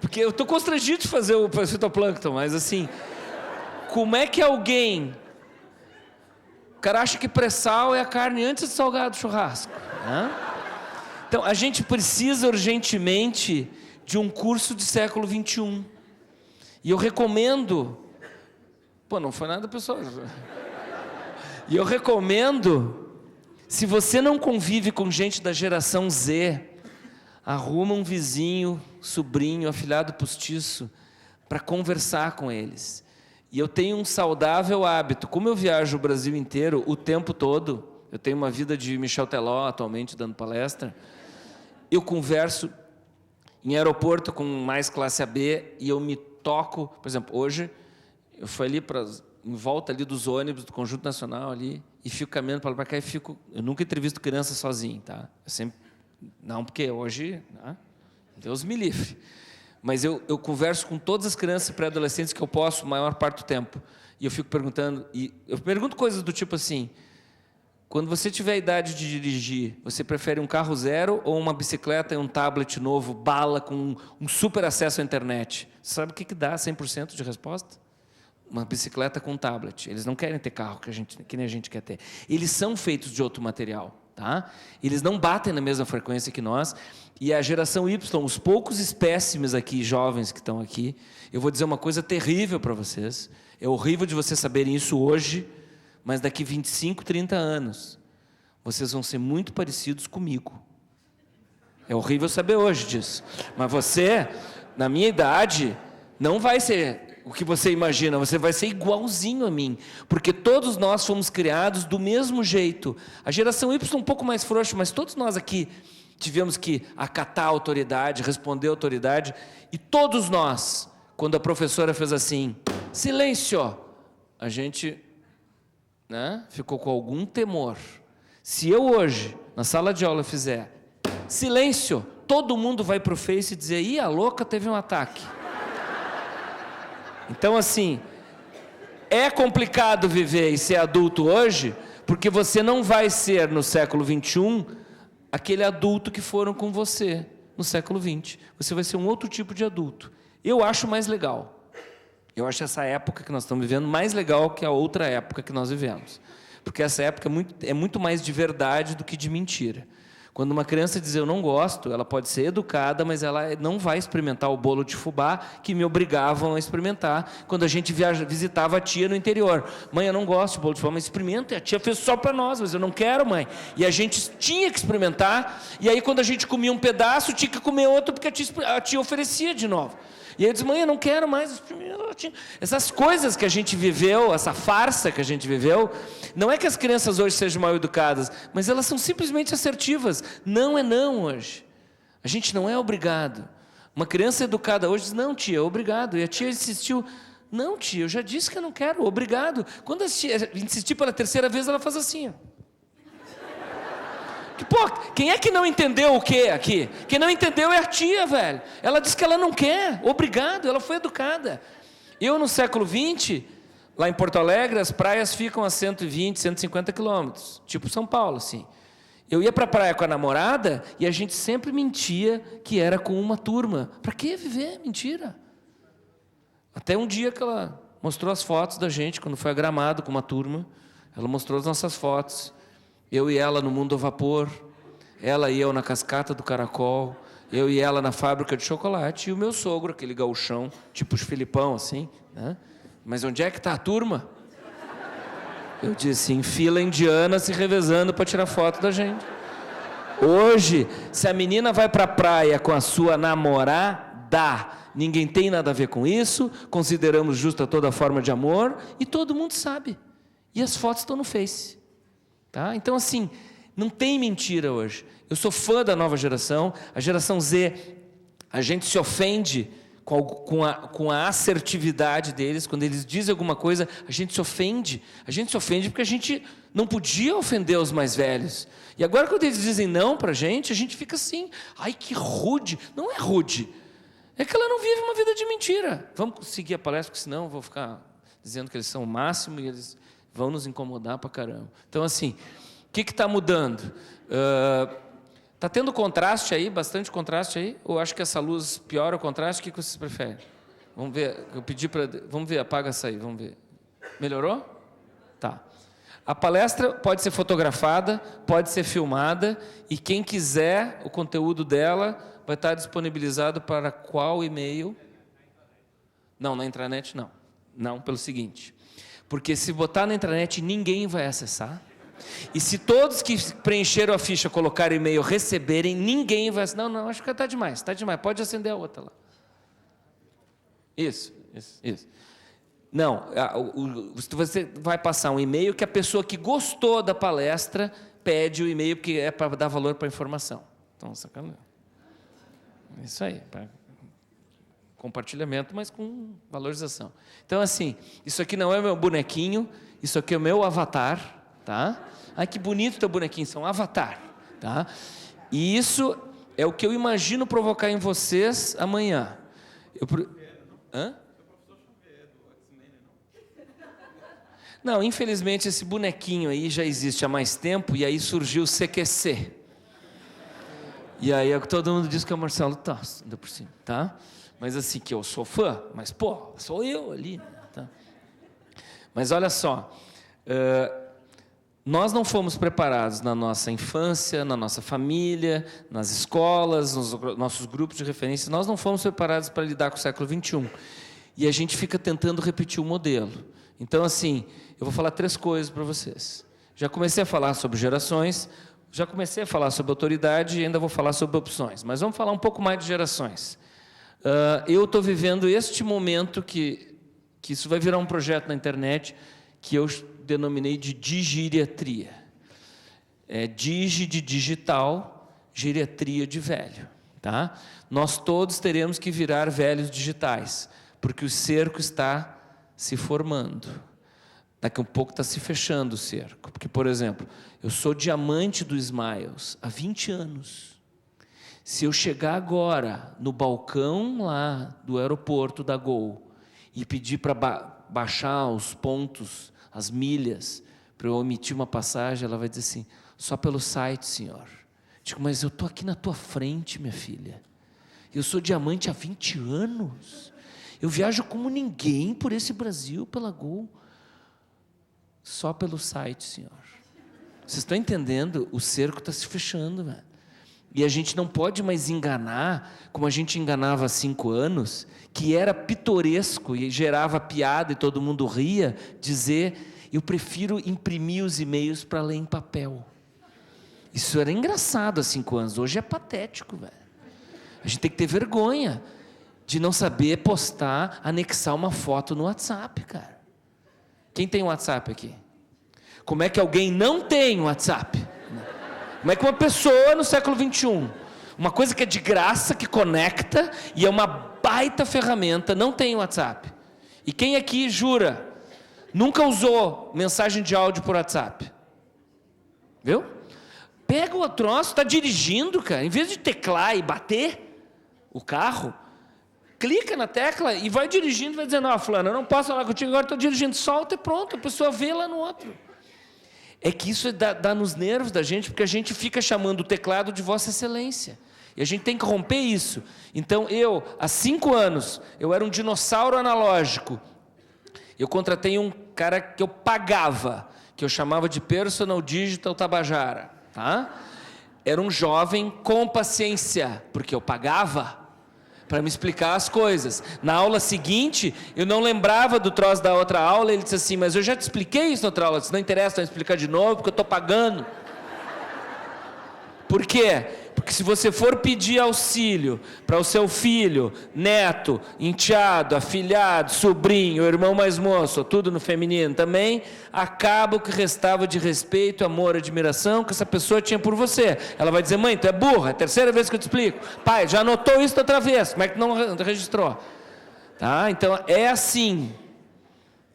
Porque eu estou constrangido de fazer o fitoplâncton, mas assim, como é que alguém... O cara acha que pré-sal é a carne antes do salgado churrasco, né? Então, a gente precisa urgentemente de um curso de século XXI. E eu recomendo... não foi nada, pessoal. E eu recomendo, se você não convive com gente da geração Z, arruma um vizinho, sobrinho, afilhado postiço, para conversar com eles. E eu tenho um saudável hábito. Como eu viajo o Brasil inteiro, o tempo todo, eu tenho uma vida de Michel Teló, atualmente, dando palestra, eu converso em aeroporto com mais classe AB e eu me toco. Por exemplo, hoje, eu fui ali em volta ali dos ônibus do Conjunto Nacional ali, e fico caminhando para lá para cá e fico... Eu nunca entrevisto criança sozinho, tá? Eu sempre... Não, porque hoje, né? Deus me livre. Mas eu converso com todas as crianças e pré-adolescentes que eu posso, a maior parte do tempo. E eu fico perguntando, e eu pergunto coisas do tipo assim: quando você tiver a idade de dirigir, você prefere um carro zero ou uma bicicleta e um tablet novo, bala, com um super acesso à internet? Você sabe o que dá 100% de resposta? Uma bicicleta com um tablet. Eles não querem ter carro que nem a gente quer ter. Eles são feitos de outro material. Tá? Eles não batem na mesma frequência que nós. E a geração Y, os poucos espécimes aqui, jovens que estão aqui, eu vou dizer uma coisa terrível para vocês. É horrível de vocês saberem isso hoje, mas daqui 25, 30 anos, vocês vão ser muito parecidos comigo. É horrível saber hoje disso. Mas você, na minha idade, não vai ser o que você imagina, você vai ser igualzinho a mim, porque todos nós fomos criados do mesmo jeito. A geração Y é um pouco mais frouxa, mas todos nós aqui tivemos que acatar a autoridade, responder à autoridade, e todos nós, quando a professora fez assim, silêncio, a gente, né, ficou com algum temor. Se eu hoje, na sala de aula, fizer silêncio, todo mundo vai para o Face e dizer, ih, a louca teve um ataque. Então, assim, é complicado viver e ser adulto hoje, porque você não vai ser, no século XXI, aquele adulto que foram com você no século XX. Você vai ser um outro tipo de adulto. Eu acho mais legal. Eu acho essa época que nós estamos vivendo mais legal que a outra época que nós vivemos. Porque essa época é muito mais de verdade do que de mentira. Quando uma criança diz eu não gosto, ela pode ser educada, mas ela não vai experimentar o bolo de fubá que me obrigavam a experimentar quando a gente visitava a tia no interior. Mãe, eu não gosto de bolo de fubá, mas experimenta. E a tia fez só para nós, mas eu não quero, mãe. E a gente tinha que experimentar, e aí quando a gente comia um pedaço, tinha que comer outro, porque a tia oferecia de novo. E aí eu disse, mãe, eu não quero mais. Essas coisas que a gente viveu, essa farsa que a gente viveu, não é que as crianças hoje sejam mal educadas, mas elas são simplesmente assertivas. Não é não hoje. A gente não é obrigado. Uma criança educada hoje diz, não, tia, obrigado. E a tia insistiu, não, tia, eu já disse que eu não quero, obrigado. Quando a tia insistir pela terceira vez, ela faz assim, ó. Pô, quem é que não entendeu o quê aqui? Quem não entendeu é a tia, velho. Ela disse que ela não quer, obrigado, ela foi educada. Eu, no século XX, lá em Porto Alegre, as praias ficam a 120, 150 quilômetros, tipo São Paulo, assim. Eu ia para a praia com a namorada e a gente sempre mentia que era com uma turma. Para que viver? Mentira. Até um dia que ela mostrou as fotos da gente, quando foi a Gramado com uma turma, ela mostrou as nossas fotos. Eu e ela no Mundo ao Vapor, ela e eu na Cascata do Caracol, eu e ela na fábrica de chocolate, e o meu sogro, aquele gauchão, tipo os Filipão, assim, né? Mas onde é que está a turma? Eu disse, em fila indiana, se revezando para tirar foto da gente. Hoje, se a menina vai para a praia com a sua namorada, ninguém tem nada a ver com isso, consideramos justa toda forma de amor, e todo mundo sabe. E as fotos estão no Face. Tá? Então, assim, não tem mentira hoje. Eu sou fã da nova geração. A geração Z, a gente se ofende com a assertividade deles. Quando eles dizem alguma coisa, a gente se ofende. A gente se ofende porque a gente não podia ofender os mais velhos. E agora, quando eles dizem não para a gente fica assim, ai, que rude. Não é rude. É que ela não vive uma vida de mentira. Vamos seguir a palestra, porque senão eu vou ficar dizendo que eles são o máximo e eles vão nos incomodar pra caramba. Então, assim, o que está mudando? Está tendo contraste aí, bastante contraste aí? Ou acho que essa luz piora o contraste? O que vocês preferem? Vamos ver, eu pedi para... Vamos ver, apaga essa aí, vamos ver. Melhorou? Tá. A palestra pode ser fotografada, pode ser filmada, e quem quiser o conteúdo dela vai estar disponibilizado para qual e-mail? Não, na intranet não. Não, pelo seguinte... Porque se botar na intranet, ninguém vai acessar. E se todos que preencheram a ficha, colocarem e-mail, receberem, ninguém vai acessar. Não, acho que está demais, pode acender a outra lá. Isso. Não, você vai passar um e-mail que a pessoa que gostou da palestra pede o e-mail, porque é para dar valor para a informação. Então, sacanagem. Isso aí, compartilhamento, mas com valorização. Então, assim, isso aqui não é meu bonequinho, isso aqui é o meu avatar, tá? Ai, que bonito teu bonequinho, isso é um avatar, tá? E isso é o que eu imagino provocar em vocês amanhã. Hã? Não, infelizmente, esse bonequinho aí já existe há mais tempo, e aí surgiu o CQC. E aí todo mundo diz que é o Marcelo Tasso, ainda por cima, tá? Mas assim, que eu sou fã, mas, pô, sou eu ali. Tá? Mas olha só, nós não fomos preparados na nossa infância, na nossa família, nas escolas, nos nossos grupos de referência, nós não fomos preparados para lidar com o século XXI. E a gente fica tentando repetir o modelo. Então, assim, eu vou falar 3 coisas para vocês. Já comecei a falar sobre gerações, já comecei a falar sobre autoridade e ainda vou falar sobre opções. Mas vamos falar um pouco mais de gerações. Eu estou vivendo este momento que isso vai virar um projeto na internet que eu denominei de digiriatria. Digi de digital, geriatria de velho, tá? Nós todos teremos que virar velhos digitais, porque o cerco está se formando. Daqui a um pouco está se fechando o cerco. Porque, por exemplo, eu sou diamante do Smiles há 20 anos. Se eu chegar agora no balcão lá do aeroporto da Gol e pedir para baixar os pontos, as milhas, para eu emitir uma passagem, ela vai dizer assim, só pelo site, senhor. Digo, mas eu estou aqui na tua frente, minha filha. Eu sou diamante há 20 anos. Eu viajo como ninguém por esse Brasil, pela Gol. Só pelo site, senhor. Vocês estão entendendo? O cerco está se fechando, velho. E a gente não pode mais enganar, como a gente enganava há 5 anos, que era pitoresco e gerava piada e todo mundo ria, dizer, eu prefiro imprimir os e-mails para ler em papel. Isso era engraçado há 5 anos, hoje é patético, velho. A gente tem que ter vergonha de não saber postar, anexar uma foto no WhatsApp, cara. Quem tem WhatsApp aqui? Como é que alguém não tem WhatsApp? Como é que uma pessoa no século XXI, uma coisa que é de graça, que conecta, e é uma baita ferramenta, não tem WhatsApp? E quem aqui jura, nunca usou mensagem de áudio por WhatsApp? Viu? Pega o troço, está dirigindo, cara, em vez de teclar e bater o carro, clica na tecla e vai dirigindo, vai dizendo, fulano, eu não posso falar contigo agora, estou dirigindo, solta e pronto, a pessoa vê lá no outro. É que isso dá nos nervos da gente, porque a gente fica chamando o teclado de Vossa Excelência. E a gente tem que romper isso. Então, há 5 anos, eu era um dinossauro analógico. Eu contratei um cara que eu pagava, que eu chamava de Personal Digital Tabajara. Tá? Era um jovem com paciência, porque eu pagava para me explicar as coisas. Na aula seguinte, eu não lembrava do troço da outra aula, ele disse assim, mas eu já te expliquei isso na outra aula, se não interessa, eu vou explicar de novo, porque eu estou pagando. Por quê? Porque se você for pedir auxílio para o seu filho, neto, enteado, afilhado, sobrinho, irmão mais moço, tudo no feminino também, acaba o que restava de respeito, amor, admiração que essa pessoa tinha por você. Ela vai dizer, mãe, tu é burra, é a 3ª vez que eu te explico. Pai, já anotou isso da outra vez, como é que não registrou? Tá? Então, é assim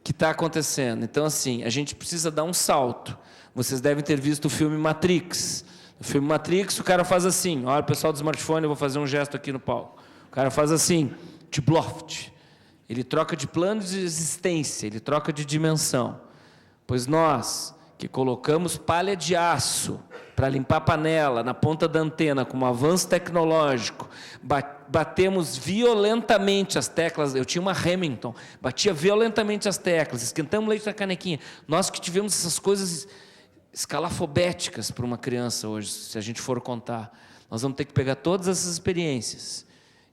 que está acontecendo. Então, assim, a gente precisa dar um salto. Vocês devem ter visto o filme Matrix. No filme Matrix, o cara faz assim, olha, o pessoal do smartphone, eu vou fazer um gesto aqui no palco. O cara faz assim, de Bluft. Ele troca de plano de existência, ele troca de dimensão. Pois nós, que colocamos palha de aço para limpar a panela na ponta da antena, com um avanço tecnológico, batemos violentamente as teclas, eu tinha uma Remington, batia violentamente as teclas, esquentamos leite na canequinha. Nós que tivemos essas coisas escalafobéticas para uma criança hoje, se a gente for contar. Nós vamos ter que pegar todas essas experiências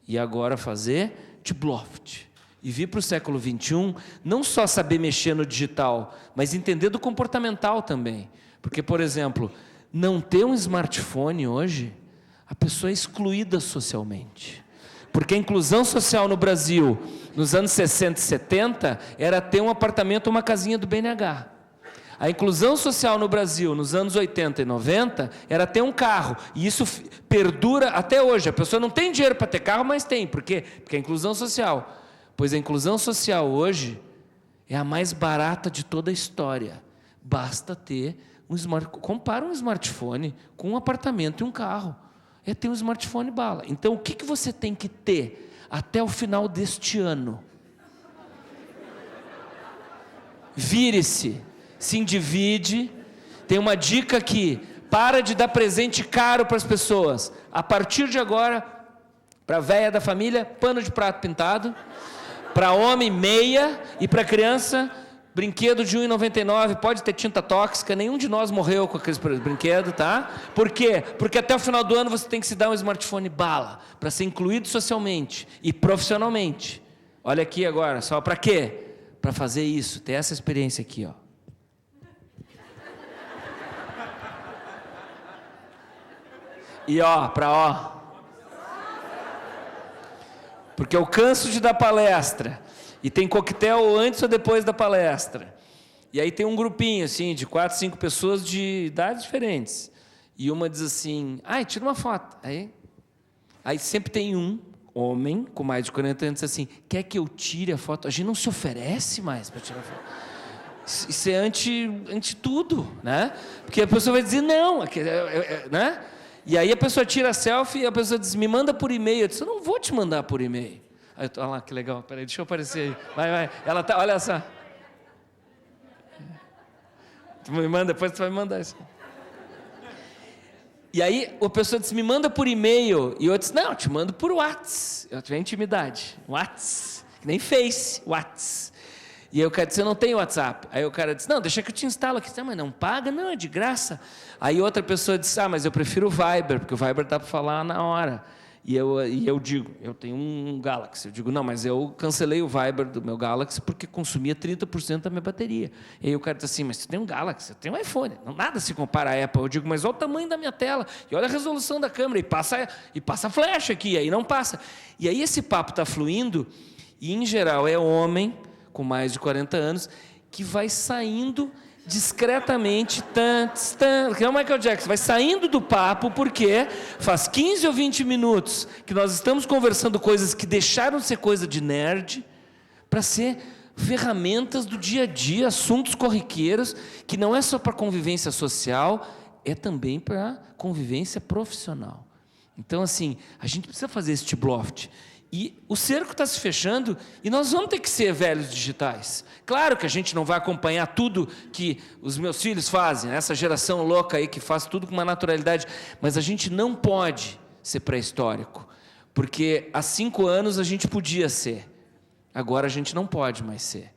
e agora fazer de Bluft. E vir para o século XXI, não só saber mexer no digital, mas entender do comportamental também. Porque, por exemplo, não ter um smartphone hoje, a pessoa é excluída socialmente. Porque a inclusão social no Brasil, nos anos 60 e 70, era ter um apartamento ou uma casinha do BNH. A inclusão social no Brasil, nos anos 80 e 90, era ter um carro. E isso perdura até hoje. A pessoa não tem dinheiro para ter carro, mas tem. Por quê? Porque é a inclusão social. Pois a inclusão social hoje é a mais barata de toda a história. Basta ter um smartphone. Compara um smartphone com um apartamento e um carro. É ter um smartphone bala. Então, o que você tem que ter até o final deste ano? Vire-se. Se endivide. Tem uma dica aqui, para de dar presente caro para as pessoas. A partir de agora, para a véia da família, pano de prato pintado, para homem, meia, e para criança, brinquedo de R$ 1,99, pode ter tinta tóxica, nenhum de nós morreu com aqueles brinquedos, tá? Por quê? Porque até o final do ano você tem que se dar um smartphone bala, para ser incluído socialmente e profissionalmente. Olha aqui agora, só para quê? Para fazer isso, ter essa experiência aqui, ó. E ó. Porque eu canso de dar palestra. E tem coquetel antes ou depois da palestra. E aí tem um grupinho, assim, de 4, 5 pessoas de idades diferentes. E uma diz assim, tira uma foto. Aí sempre tem um homem com mais de 40 anos assim, quer que eu tire a foto? A gente não se oferece mais para tirar foto. Isso é anti tudo, né? Porque a pessoa vai dizer não, né? E aí a pessoa tira a selfie e a pessoa diz, me manda por e-mail. Eu disse, eu não vou te mandar por e-mail. Aí olha lá, que legal, peraí, deixa eu aparecer aí. Vai. Ela tá, olha só. Tu me manda, depois tu vai me mandar isso. E aí a pessoa disse, me manda por e-mail. E eu disse, não, eu te mando por WhatsApp. Eu tenho intimidade. WhatsApp, que nem Face, WhatsApp. E aí o cara disse, eu não tenho WhatsApp. Aí o cara disse, não, deixa que eu te instalo aqui. Mas não paga? Não, é de graça. Aí outra pessoa disse, mas eu prefiro o Viber, porque o Viber dá para falar na hora. E eu digo, eu tenho um Galaxy. Eu digo, não, mas eu cancelei o Viber do meu Galaxy porque consumia 30% da minha bateria. E aí o cara disse assim, mas você tem um Galaxy, eu tenho um iPhone. Não, nada se compara à Apple. Eu digo, mas olha o tamanho da minha tela. E olha a resolução da câmera. E passa flash aqui, aí não passa. E aí esse papo está fluindo, e em geral é homem com mais de 40 anos, que vai saindo discretamente, que é o Michael Jackson, vai saindo do papo, porque faz 15 ou 20 minutos que nós estamos conversando coisas que deixaram de ser coisa de nerd, para ser ferramentas do dia a dia, assuntos corriqueiros, que não é só para convivência social, é também para convivência profissional. Então, assim, a gente precisa fazer esse Tibloft. E o cerco está se fechando e nós vamos ter que ser velhos digitais. Claro que a gente não vai acompanhar tudo que os meus filhos fazem, essa geração louca aí que faz tudo com uma naturalidade, mas a gente não pode ser pré-histórico, porque há 5 anos a gente podia ser, agora a gente não pode mais ser.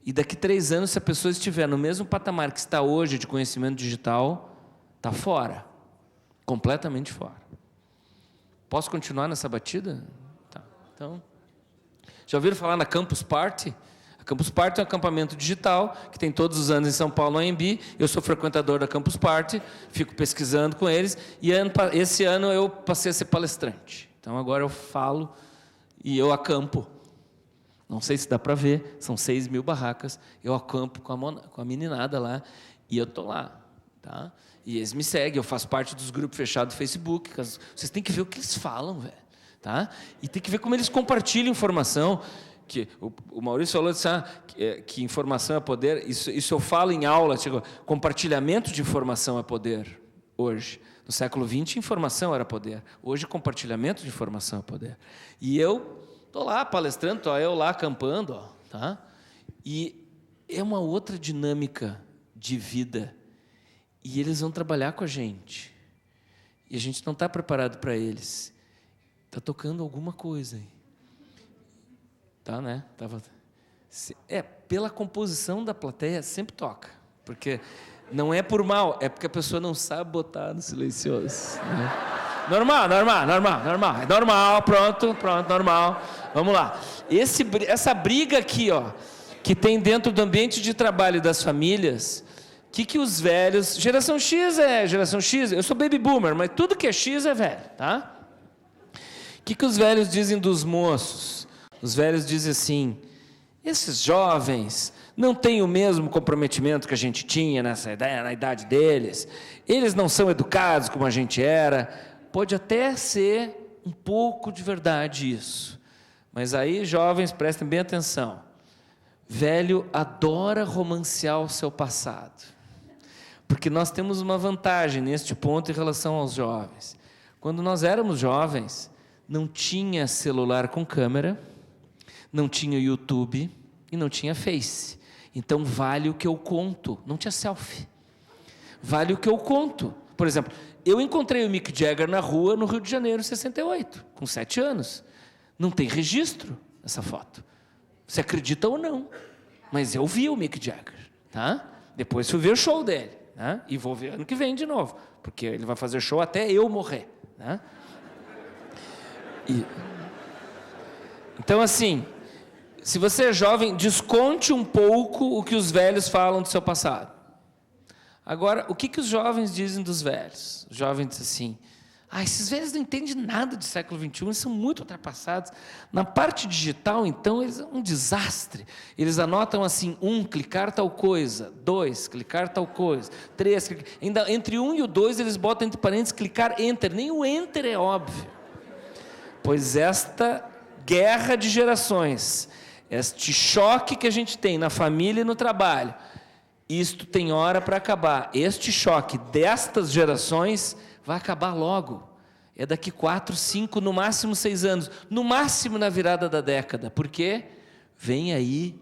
E daqui 3 anos, se a pessoa estiver no mesmo patamar que está hoje de conhecimento digital, está fora, completamente fora. Posso continuar nessa batida? Então, já ouviram falar na Campus Party? A Campus Party é um acampamento digital que tem todos os anos em São Paulo, no AMB. Eu sou frequentador da Campus Party, fico pesquisando com eles, e esse ano eu passei a ser palestrante. Então agora eu falo e eu acampo. Não sei se dá para ver, são 6.000 barracas, eu acampo com a meninada lá, e eu estou lá. Tá? E eles me seguem, eu faço parte dos grupos fechados do Facebook. Vocês têm que ver o que eles falam, velho. Tá? E tem que ver como eles compartilham informação. Que o Maurício falou que informação é poder. Isso eu falo em aula. Compartilhamento de informação é poder. Hoje, no século XX, informação era poder. Hoje, compartilhamento de informação é poder. E eu estou lá palestrando, estou eu lá acampando. Tá? E é uma outra dinâmica de vida. E eles vão trabalhar com a gente. E a gente não está preparado para eles. Está tocando alguma coisa aí. Tá, né? Pela composição da plateia, sempre toca. Porque não é por mal, é porque a pessoa não sabe botar no silencioso. Né? Normal. É normal, pronto, normal. Vamos lá. Essa briga aqui, ó, que tem dentro do ambiente de trabalho das famílias, que os velhos... Geração X é geração X, eu sou baby boomer, mas tudo que é X é velho, tá? O que os velhos dizem dos moços? Os velhos dizem assim, esses jovens não têm o mesmo comprometimento que a gente tinha na idade deles, eles não são educados como a gente era. Pode até ser um pouco de verdade isso, mas aí, jovens, prestem bem atenção. Velho adora romancear o seu passado, porque nós temos uma vantagem neste ponto em relação aos jovens. Quando nós éramos jovens, não tinha celular com câmera, não tinha YouTube e não tinha Face. Então, vale o que eu conto. Não tinha selfie. Vale o que eu conto. Por exemplo, eu encontrei o Mick Jagger na rua, no Rio de Janeiro, em 68, com 7 anos. Não tem registro dessa foto. Você acredita ou não? Mas eu vi o Mick Jagger. Tá? Depois fui ver o show dele. Tá? E vou ver ano que vem de novo, porque ele vai fazer show até eu morrer. Tá? Então, assim, se você é jovem, desconte um pouco o que os velhos falam do seu passado. Agora, o que os jovens dizem dos velhos? Os jovens dizem assim, Esses velhos não entendem nada de século XXI, eles são muito ultrapassados. Na parte digital, então, eles são um desastre. Eles anotam assim, 1, clicar tal coisa, 2, clicar tal coisa, 3, ainda entre 1 e o 2 eles botam entre parênteses, clicar enter. Nem o enter é óbvio. Pois esta guerra de gerações, este choque que a gente tem na família e no trabalho, isto tem hora para acabar. Este choque destas gerações vai acabar logo. É daqui 4, 5, no máximo 6 anos. No máximo na virada da década. Por quê? Vem aí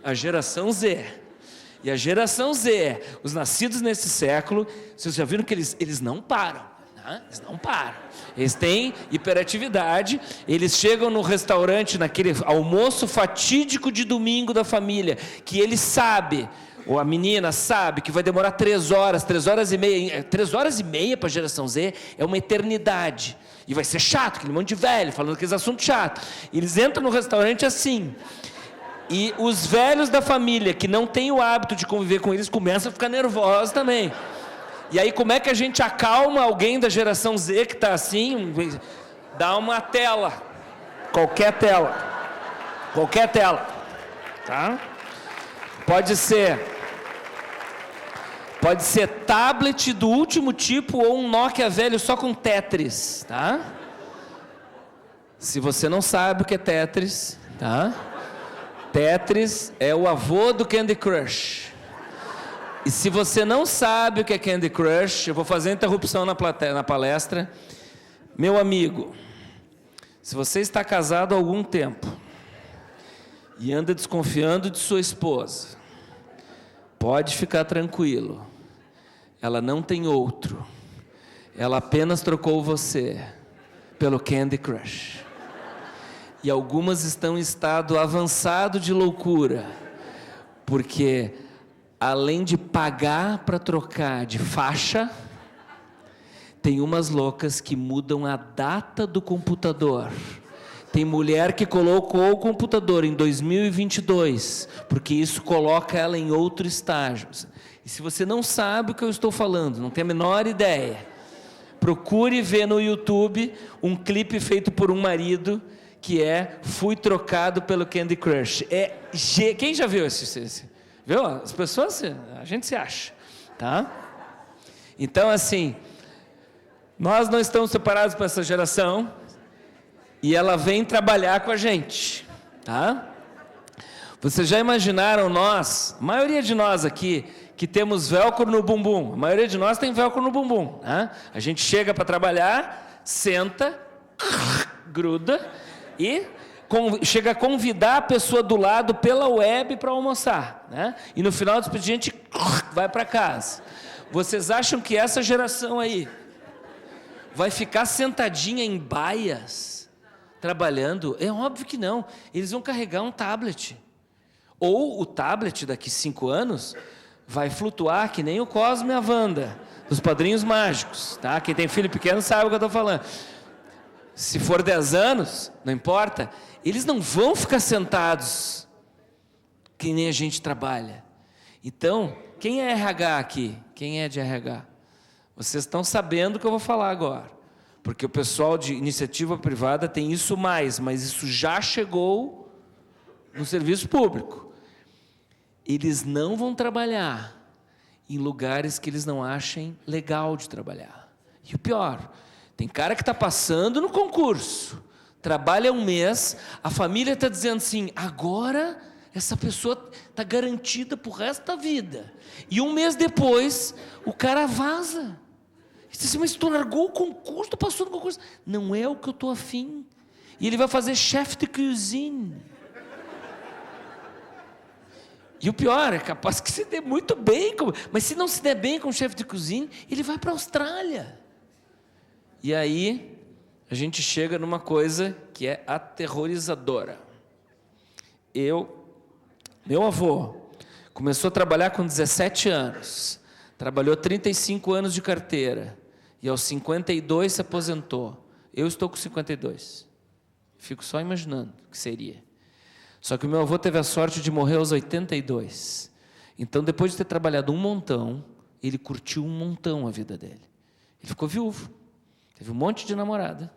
a geração Z. E a geração Z, os nascidos nesse século, vocês já viram que eles não param. Né? Eles não param. Eles têm hiperatividade, eles chegam no restaurante, naquele almoço fatídico de domingo da família, que ele sabe, ou a menina sabe, que vai demorar 3 horas, 3 horas e meia. 3 horas e meia para a geração Z é uma eternidade. E vai ser chato, aquele monte de velho, falando aqueles assuntos chatos. Eles entram no restaurante assim. E os velhos da família, que não têm o hábito de conviver com eles, começam a ficar nervosos também. E aí, como é que a gente acalma alguém da geração Z que está assim? Dá uma tela. Qualquer tela. Qualquer tela. Tá? Pode ser tablet do último tipo ou um Nokia velho só com Tetris, tá? Se você não sabe o que é Tetris, tá? Tetris é o avô do Candy Crush. E se você não sabe o que é Candy Crush, eu vou fazer interrupção na palestra. Meu amigo, se você está casado há algum tempo e anda desconfiando de sua esposa, pode ficar tranquilo. Ela não tem outro. Ela apenas trocou você pelo Candy Crush. E algumas estão em estado avançado de loucura, porque além de pagar para trocar de faixa, tem umas loucas que mudam a data do computador. Tem mulher que colocou o computador em 2022, porque isso coloca ela em outro estágio. E se você não sabe o que eu estou falando, não tem a menor ideia, procure ver no YouTube um clipe feito por um marido que é Fui Trocado pelo Candy Crush. Quem já viu esse? Viu? As pessoas, a gente se acha, tá? Então, assim, nós não estamos separados para essa geração e ela vem trabalhar com a gente, tá? Vocês já imaginaram nós, a maioria de nós aqui, que temos velcro no bumbum, a maioria de nós tem velcro no bumbum, né? A gente chega para trabalhar, senta, gruda e chega a convidar a pessoa do lado pela web para almoçar, né? E no final do expediente vai para casa. Vocês acham que essa geração aí vai ficar sentadinha em baias trabalhando? É óbvio que não. Eles vão carregar um tablet. Ou o tablet daqui 5 anos vai flutuar que nem o Cosmo e a Wanda dos Padrinhos Mágicos, tá? Quem tem filho pequeno sabe o que eu estou falando. Se for 10 anos, não importa, eles não vão ficar sentados que nem a gente trabalha. Então, quem é RH aqui? Quem é de RH? Vocês estão sabendo o que eu vou falar agora. Porque o pessoal de iniciativa privada tem isso mais, mas isso já chegou no serviço público. Eles não vão trabalhar em lugares que eles não achem legal de trabalhar. E o pior, tem cara que está passando no concurso, trabalha 1 mês, a família está dizendo assim, agora essa pessoa está garantida para o resto da vida. E 1 mês depois, o cara vaza. Diz assim, mas tu largou o concurso, tu passou no concurso. Não é o que eu estou afim. E ele vai fazer chefe de cozinha. E o pior, é capaz que se dê muito bem, mas se não se der bem com o chefe de cozinha, ele vai para a Austrália. E aí, a gente chega numa coisa que é aterrorizadora. Meu avô começou a trabalhar com 17 anos, trabalhou 35 anos de carteira, e aos 52 se aposentou. Eu estou com 52. Fico só imaginando o que seria. Só que o meu avô teve a sorte de morrer aos 82. Então, depois de ter trabalhado um montão, ele curtiu um montão a vida dele. Ele ficou viúvo. Teve um monte de namorada.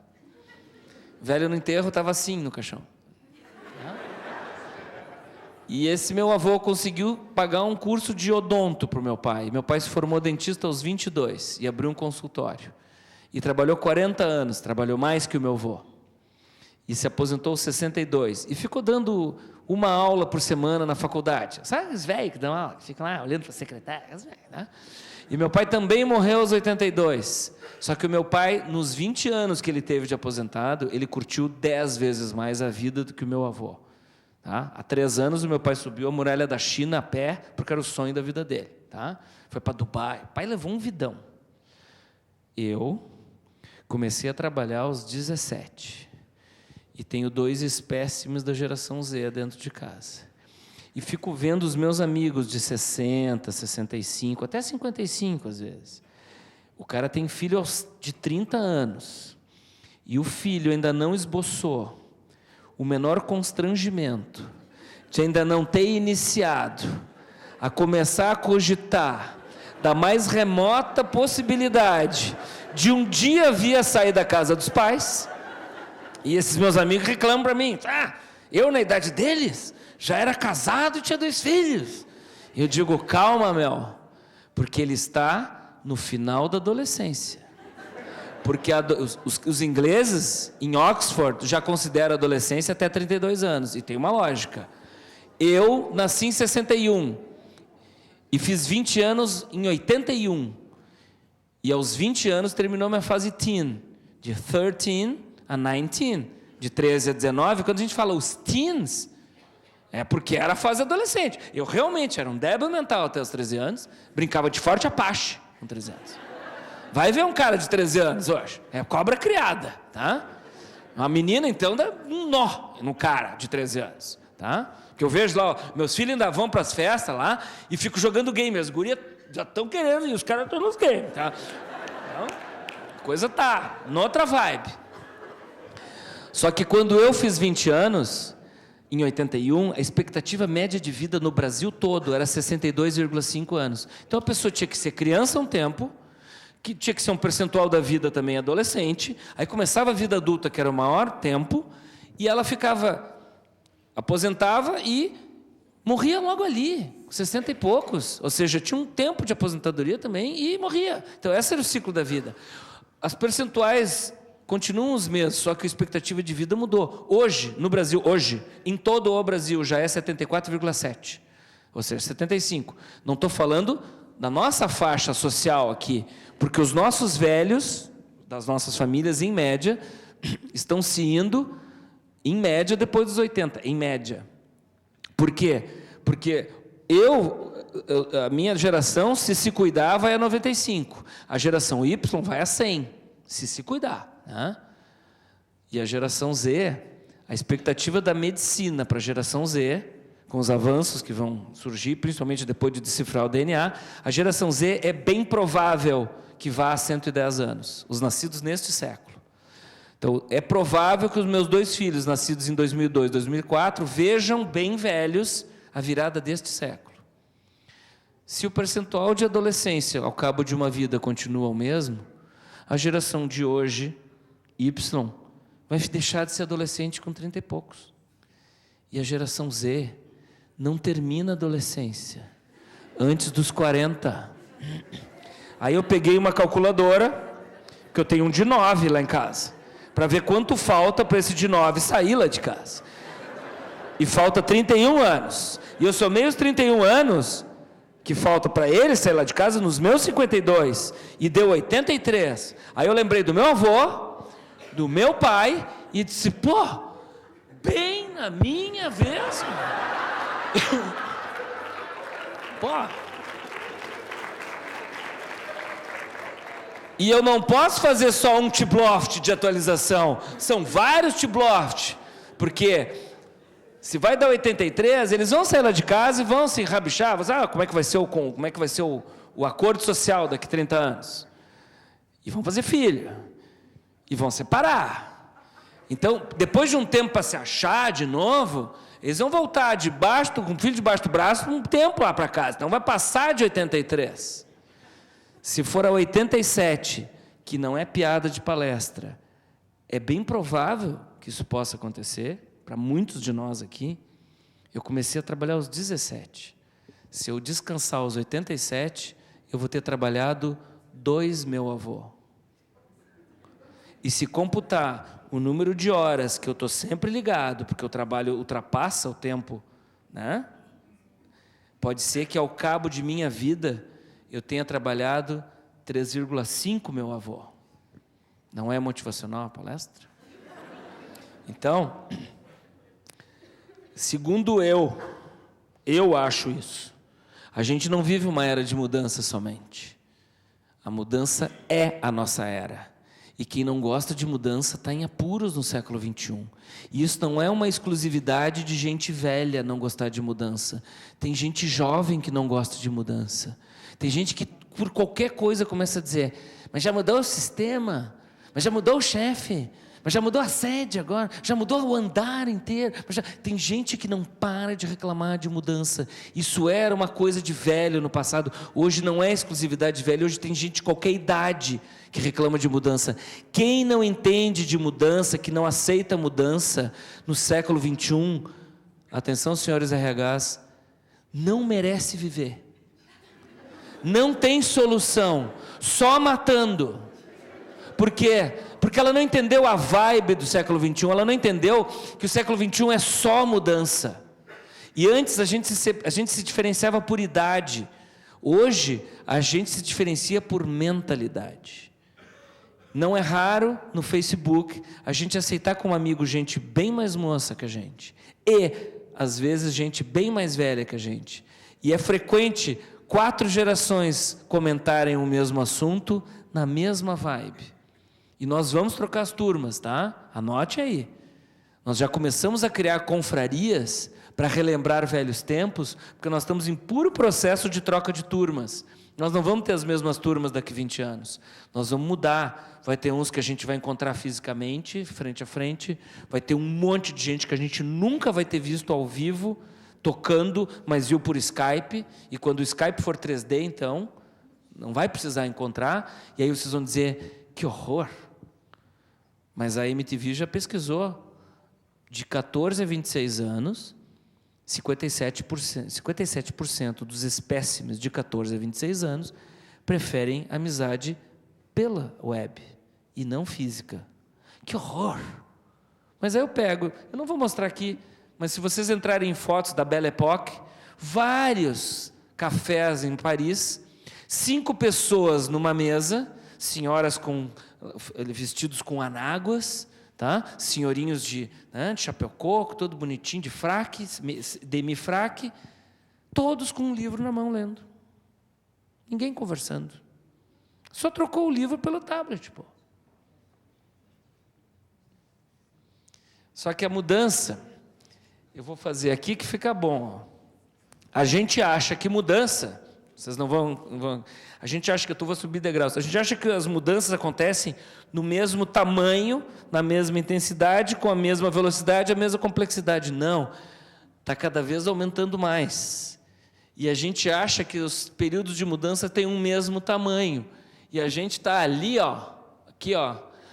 Velho no enterro estava assim no caixão. E esse meu avô conseguiu pagar um curso de odonto para o meu pai. Meu pai se formou dentista aos 22 e abriu um consultório. E trabalhou 40 anos, trabalhou mais que o meu avô. E se aposentou aos 62. E ficou dando uma aula por semana na faculdade. Sabe os velhos que dão aula? Que ficam lá olhando para a secretária? Né? E meu pai também morreu aos 82. Só que o meu pai, nos 20 anos que ele teve de aposentado, ele curtiu 10 vezes mais a vida do que o meu avô. Tá? Há 3 anos o meu pai subiu a muralha da China a pé, porque era o sonho da vida dele. Tá? Foi para Dubai. O pai levou um vidão. Eu comecei a trabalhar aos 17. E tenho 2 espécimes da geração Z dentro de casa. E fico vendo os meus amigos de 60, 65, até 55 às vezes. O cara tem filho de 30 anos. E o filho ainda não esboçou o menor constrangimento de ainda não ter iniciado a começar a cogitar da mais remota possibilidade de um dia vir a sair da casa dos pais. E esses meus amigos reclamam para mim, eu na idade deles já era casado e tinha 2 filhos. E eu digo, calma, Mel, porque ele está no final da adolescência. Porque os ingleses, em Oxford, já consideram a adolescência até 32 anos. E tem uma lógica. Eu nasci em 61 e fiz 20 anos em 81. E aos 20 anos terminou minha fase teen, de 13 a 19, de 13 a 19. Quando a gente fala os teens, é porque era a fase adolescente. Eu realmente era um débil mental até os 13 anos, brincava de Forte Apache com 13 anos. Vai ver um cara de 13 anos hoje, é cobra criada, tá? Uma menina, então, dá um nó no cara de 13 anos, tá? Porque eu vejo lá, meus filhos ainda vão para as festas lá e fico jogando game, as gurias já estão querendo e os caras estão nos games, tá? Então, a coisa tá noutra vibe. Só que quando eu fiz 20 anos, em 81, a expectativa média de vida no Brasil todo era 62,5 anos. Então a pessoa tinha que ser criança um tempo, que tinha que ser um percentual da vida também adolescente, aí começava a vida adulta, que era o maior tempo, e ela aposentava e morria logo ali, com 60 e poucos, ou seja, tinha um tempo de aposentadoria também e morria. Então esse era o ciclo da vida. As percentuais continuam os mesmos, só que a expectativa de vida mudou. Hoje, no Brasil, em todo o Brasil, já é 74,7, ou seja, 75. Não estou falando da nossa faixa social aqui, porque os nossos velhos, das nossas famílias, em média, estão se indo, em média, depois dos 80, em média. Por quê? Porque a minha geração, se cuidar, vai a 95. A geração Y vai a 100, se cuidar. Né? E a geração Z, a expectativa da medicina para a geração Z, com os avanços que vão surgir, principalmente depois de decifrar o DNA, a geração Z é bem provável que vá a 110 anos, os nascidos neste século. Então, é provável que os meus 2 filhos, nascidos em 2002 e 2004, vejam bem velhos a virada deste século. Se o percentual de adolescência ao cabo de uma vida continua o mesmo, a geração de hoje, Y, vai deixar de ser adolescente com 30 e poucos. E a geração Z não termina a adolescência antes dos 40. Aí eu peguei uma calculadora, que eu tenho um de 9 lá em casa, para ver quanto falta para esse de 9 sair lá de casa. E falta 31 anos. E eu somei os 31 anos que falta para ele sair lá de casa nos meus 52, e deu 83. Aí eu lembrei do meu avô, do meu pai, e disse, bem na minha vez. E eu não posso fazer só um Tibloft de atualização, são vários Tibloft, porque se vai dar 83, eles vão sair lá de casa e vão se rabichar, como é que vai ser o acordo social daqui a 30 anos? E vão fazer filho, e vão separar. Então, depois de um tempo para se achar de novo, eles vão voltar com o filho debaixo do braço um tempo lá para casa. Então vai passar de 83. Se for a 87, que não é piada de palestra, é bem provável que isso possa acontecer, para muitos de nós aqui. Eu comecei a trabalhar aos 17. Se eu descansar aos 87, eu vou ter trabalhado 2 meu avô. E se computar o número de horas que eu estou sempre ligado, porque o trabalho ultrapassa o tempo, né? Pode ser que ao cabo de minha vida eu tenha trabalhado 3,5 meu avô. Não é motivacional a palestra? Então, segundo eu acho isso. A gente não vive uma era de mudança somente. A mudança é a nossa era. E quem não gosta de mudança está em apuros no século XXI. E isso não é uma exclusividade de gente velha não gostar de mudança. Tem gente jovem que não gosta de mudança. Tem gente que por qualquer coisa começa a dizer: mas já mudou o sistema, mas já mudou o chefe, mas já mudou a sede agora, já mudou o andar inteiro. Tem gente que não para de reclamar de mudança. Isso era uma coisa de velho no passado. Hoje não é exclusividade de velho. Hoje tem gente de qualquer idade que reclama de mudança. Quem não entende de mudança, que não aceita mudança no século XXI, atenção senhores RHs, não merece viver. Não tem solução, só matando. Por quê? Porque ela não entendeu a vibe do século XXI, ela não entendeu que o século XXI é só mudança. E antes a gente se diferenciava por idade. Hoje a gente se diferencia por mentalidade. Não é raro no Facebook a gente aceitar como amigo gente bem mais moça que a gente. E, às vezes, gente bem mais velha que a gente. E é frequente 4 gerações comentarem o mesmo assunto na mesma vibe. E nós vamos trocar as turmas, tá? Anote aí. Nós já começamos a criar confrarias para relembrar velhos tempos, porque nós estamos em puro processo de troca de turmas. Nós não vamos ter as mesmas turmas daqui 20 anos. Nós vamos mudar. Vai ter uns que a gente vai encontrar fisicamente, frente a frente. Vai ter um monte de gente que a gente nunca vai ter visto ao vivo, tocando, mas viu por Skype. E quando o Skype for 3D, então, não vai precisar encontrar. E aí vocês vão dizer: que horror! Mas a MTV já pesquisou. De 14 a 26 anos, 57% dos espécimes de 14 a 26 anos preferem amizade pela web e não física. Que horror! Mas aí eu não vou mostrar aqui, mas se vocês entrarem em fotos da Belle Époque, vários cafés em Paris, 5 pessoas numa mesa, senhoras vestidos com anáguas, tá? Senhorinhos de chapéu coco, todo bonitinho, de fraque, demi-fraque, todos com um livro na mão lendo. Ninguém conversando. Só trocou o livro pelo tablet, pô. Só que a mudança, eu vou fazer aqui que fica bom. A gente acha que mudança, vocês não vão a gente acha que eu vou subir degraus. A gente acha que as mudanças acontecem no mesmo tamanho, na mesma intensidade, com a mesma velocidade, a mesma complexidade. Não, está cada vez aumentando mais. E a gente acha que os períodos de mudança têm um mesmo tamanho. E a gente está ali, aqui,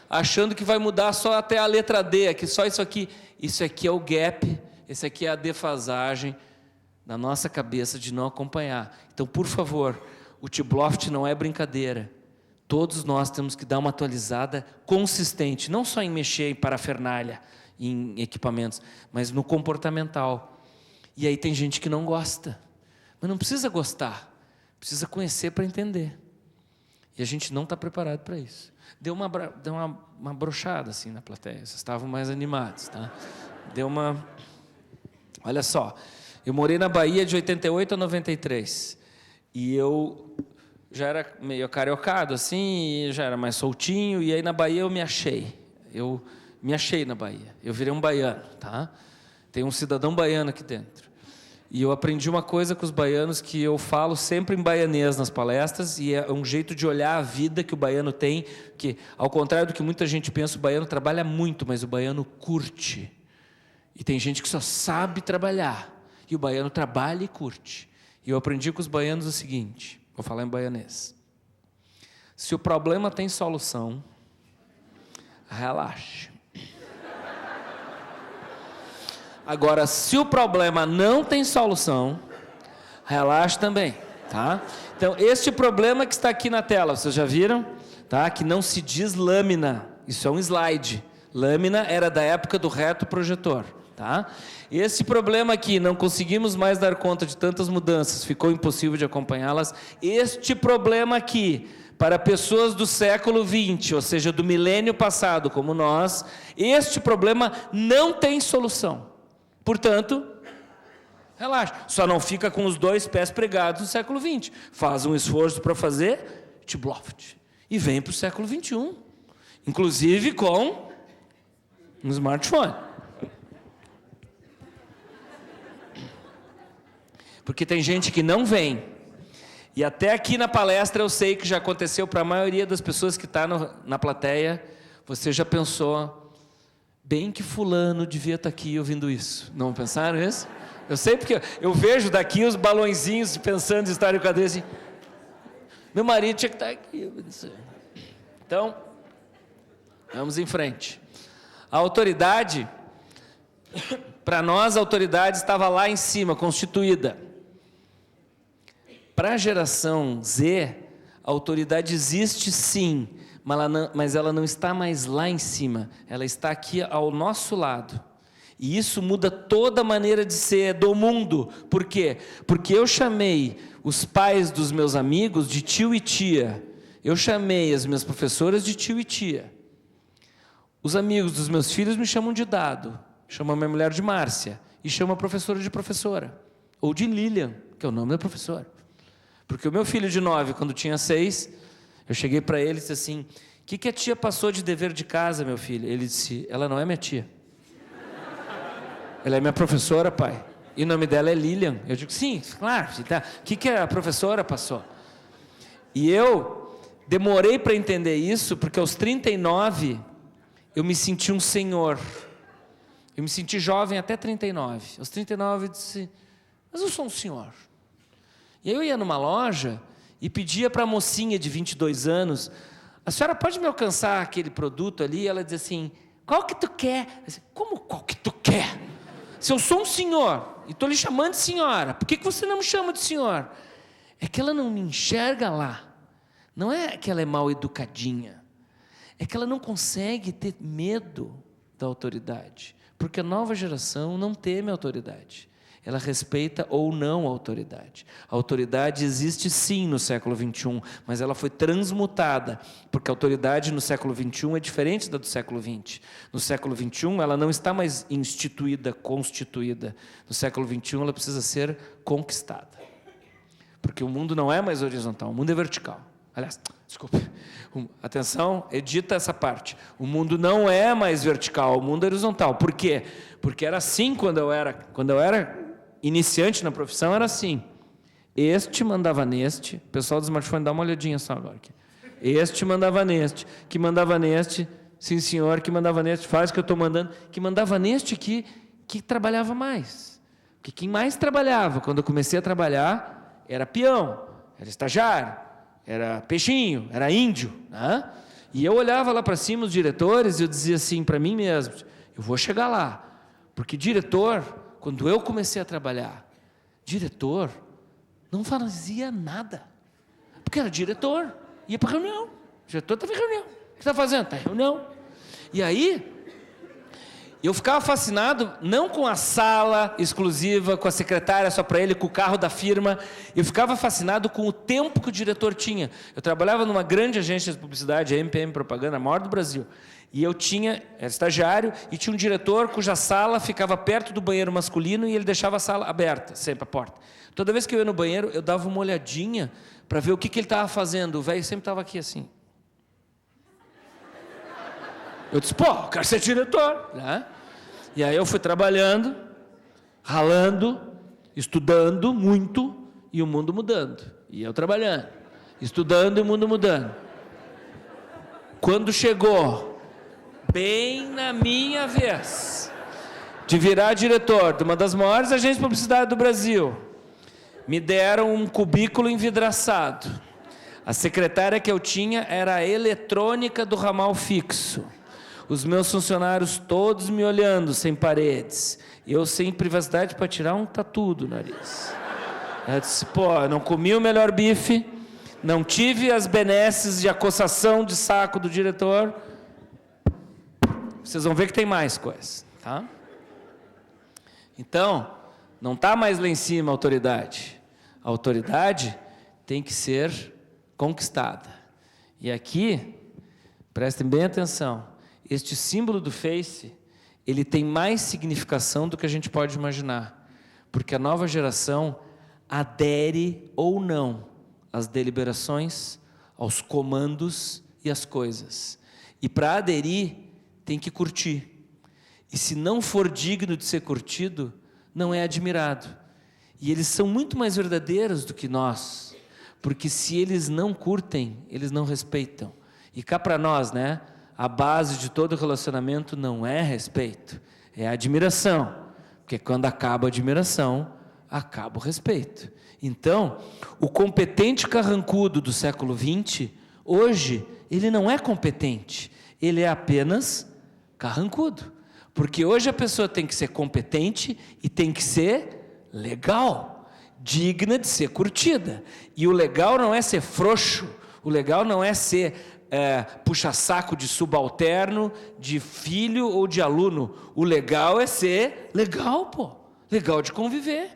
achando que vai mudar só até a letra D, aqui, só isso aqui. Isso aqui é o gap, esse aqui é a defasagem na nossa cabeça de não acompanhar. Então, por favor, o T-Bloft não é brincadeira. Todos nós temos que dar uma atualizada consistente, não só em mexer em parafernália, em equipamentos, mas no comportamental. E aí tem gente que não gosta. Mas não precisa gostar, precisa conhecer para entender. E a gente não está preparado para isso. Deu uma brochada assim na plateia, vocês estavam mais animados, tá? Olha só, eu morei na Bahia de 88 a 93, e eu já era meio cariocado assim, e já era mais soltinho, e aí na Bahia eu me achei na Bahia, eu virei um baiano, tá? Tem um cidadão baiano aqui dentro. E eu aprendi uma coisa com os baianos que eu falo sempre em baianês nas palestras, e é um jeito de olhar a vida que o baiano tem, que, ao contrário do que muita gente pensa, o baiano trabalha muito, mas o baiano curte. E tem gente que só sabe trabalhar, e o baiano trabalha e curte. E eu aprendi com os baianos o seguinte, vou falar em baianês. Se o problema tem solução, relaxe. Agora, se o problema não tem solução, relaxe também, tá? Então, este problema que está aqui na tela, vocês já viram? Tá? Que não se diz lâmina, isso é um slide. Lâmina era da época do reto projetor, tá? Esse problema aqui, não conseguimos mais dar conta de tantas mudanças, ficou impossível de acompanhá-las. Este problema aqui, para pessoas do século XX, ou seja, do milênio passado, como nós, este problema não tem solução. Portanto, relaxa. Só não fica com os 2 pés pregados no século XX. Faz um esforço para fazer, tibloft. E vem para o século XXI. Inclusive com um smartphone. Porque tem gente que não vem. E até aqui na palestra eu sei que já aconteceu para a maioria das pessoas que está na plateia. Você já pensou, bem que fulano devia estar aqui ouvindo isso. Não pensaram isso? Eu sei porque eu vejo daqui os balõezinhos pensando em estar em cadeia assim. Meu marido tinha que estar aqui. Então, vamos em frente. A autoridade, para nós a autoridade estava lá em cima, constituída. Para a geração Z, a autoridade existe sim, mas ela não está mais lá em cima, ela está aqui ao nosso lado. E isso muda toda a maneira de ser do mundo. Por quê? Porque eu chamei os pais dos meus amigos de tio e tia. Eu chamei as minhas professoras de tio e tia. Os amigos dos meus filhos me chamam de dado, chamam a minha mulher de Márcia, e chamam a professora de professora, ou de Lilian, que é o nome da professora. Porque o meu filho de 9, quando tinha 6, eu cheguei para ele e disse assim, o que a tia passou de dever de casa, meu filho? Ele disse, ela não é minha tia. Ela é minha professora, pai. E o nome dela é Lilian. Eu digo, sim, claro. Tá. O que a professora passou? E eu demorei para entender isso, porque aos 39, eu me senti um senhor. Eu me senti jovem até 39. Aos 39 eu disse, mas eu sou um senhor. E aí eu ia numa loja e pedia para a mocinha de 22 anos, a senhora pode me alcançar aquele produto ali? E ela dizia assim, qual que tu quer? Eu disse, como qual que tu quer? Se eu sou um senhor e estou lhe chamando de senhora, por que você não me chama de senhor? É que ela não me enxerga lá. Não é que ela é mal educadinha. É que ela não consegue ter medo da autoridade. Porque a nova geração não teme a autoridade. Ela respeita ou não a autoridade. A autoridade existe sim no século XXI, mas ela foi transmutada, porque a autoridade no século XXI é diferente da do século XX. No século XXI ela não está mais instituída, constituída. No século XXI ela precisa ser conquistada. Porque o mundo não é mais horizontal, o mundo é vertical. Aliás, desculpe, atenção, edita essa parte. O mundo não é mais vertical, o mundo é horizontal. Por quê? Porque era assim quando eu era iniciante na profissão, era assim. Este mandava neste, o pessoal do smartphone dá uma olhadinha só agora aqui. Este mandava neste, que mandava neste, sim senhor, que mandava neste, faz o que eu estou mandando, que mandava neste que trabalhava mais. Porque quem mais trabalhava, quando eu comecei a trabalhar, era peão, era estagiário, era peixinho, era índio, né? E eu olhava lá para cima os diretores e eu dizia assim para mim mesmo, eu vou chegar lá, porque diretor, quando eu comecei a trabalhar, diretor não fazia nada, porque era diretor, ia para reunião, o diretor estava em reunião, o que está fazendo? Está em reunião. E aí, eu ficava fascinado, não com a sala exclusiva, com a secretária só para ele, com o carro da firma. Eu ficava fascinado com o tempo que o diretor tinha. Eu trabalhava numa grande agência de publicidade, a MPM Propaganda, a maior do Brasil. E eu era estagiário, e tinha um diretor cuja sala ficava perto do banheiro masculino e ele deixava a sala aberta, sempre a porta. Toda vez que eu ia no banheiro, eu dava uma olhadinha para ver o que ele estava fazendo. O velho sempre estava aqui assim. Eu disse, pô, eu quero ser diretor, né? E aí eu fui trabalhando, ralando, estudando muito, e o mundo mudando. E eu trabalhando, estudando e o mundo mudando. Quando chegou, bem na minha vez, de virar diretor de uma das maiores agências de publicidade do Brasil, me deram um cubículo envidraçado. A secretária que eu tinha era a eletrônica do ramal fixo. Os meus funcionários todos me olhando, sem paredes. Eu sem privacidade para tirar um tatu do nariz. Eu disse, eu não comi o melhor bife, não tive as benesses de acossação de saco do diretor. Vocês vão ver que tem mais coisas, tá? Então, não está mais lá em cima a autoridade. A autoridade tem que ser conquistada. E aqui, prestem bem atenção, este símbolo do Face, ele tem mais significação do que a gente pode imaginar, porque a nova geração adere ou não às deliberações, aos comandos e às coisas. E para aderir, tem que curtir. E se não for digno de ser curtido, não é admirado. E eles são muito mais verdadeiros do que nós, porque se eles não curtem, eles não respeitam. E cá para nós, né? A base de todo relacionamento não é respeito, é admiração. Porque quando acaba a admiração, acaba o respeito. Então, o competente carrancudo do século XX, hoje, ele não é competente, ele é apenas carrancudo. Porque hoje a pessoa tem que ser competente e tem que ser legal, digna de ser curtida. E o legal não é ser frouxo, o legal não é ser puxa-saco de subalterno, de filho ou de aluno. O legal é ser legal, legal de conviver.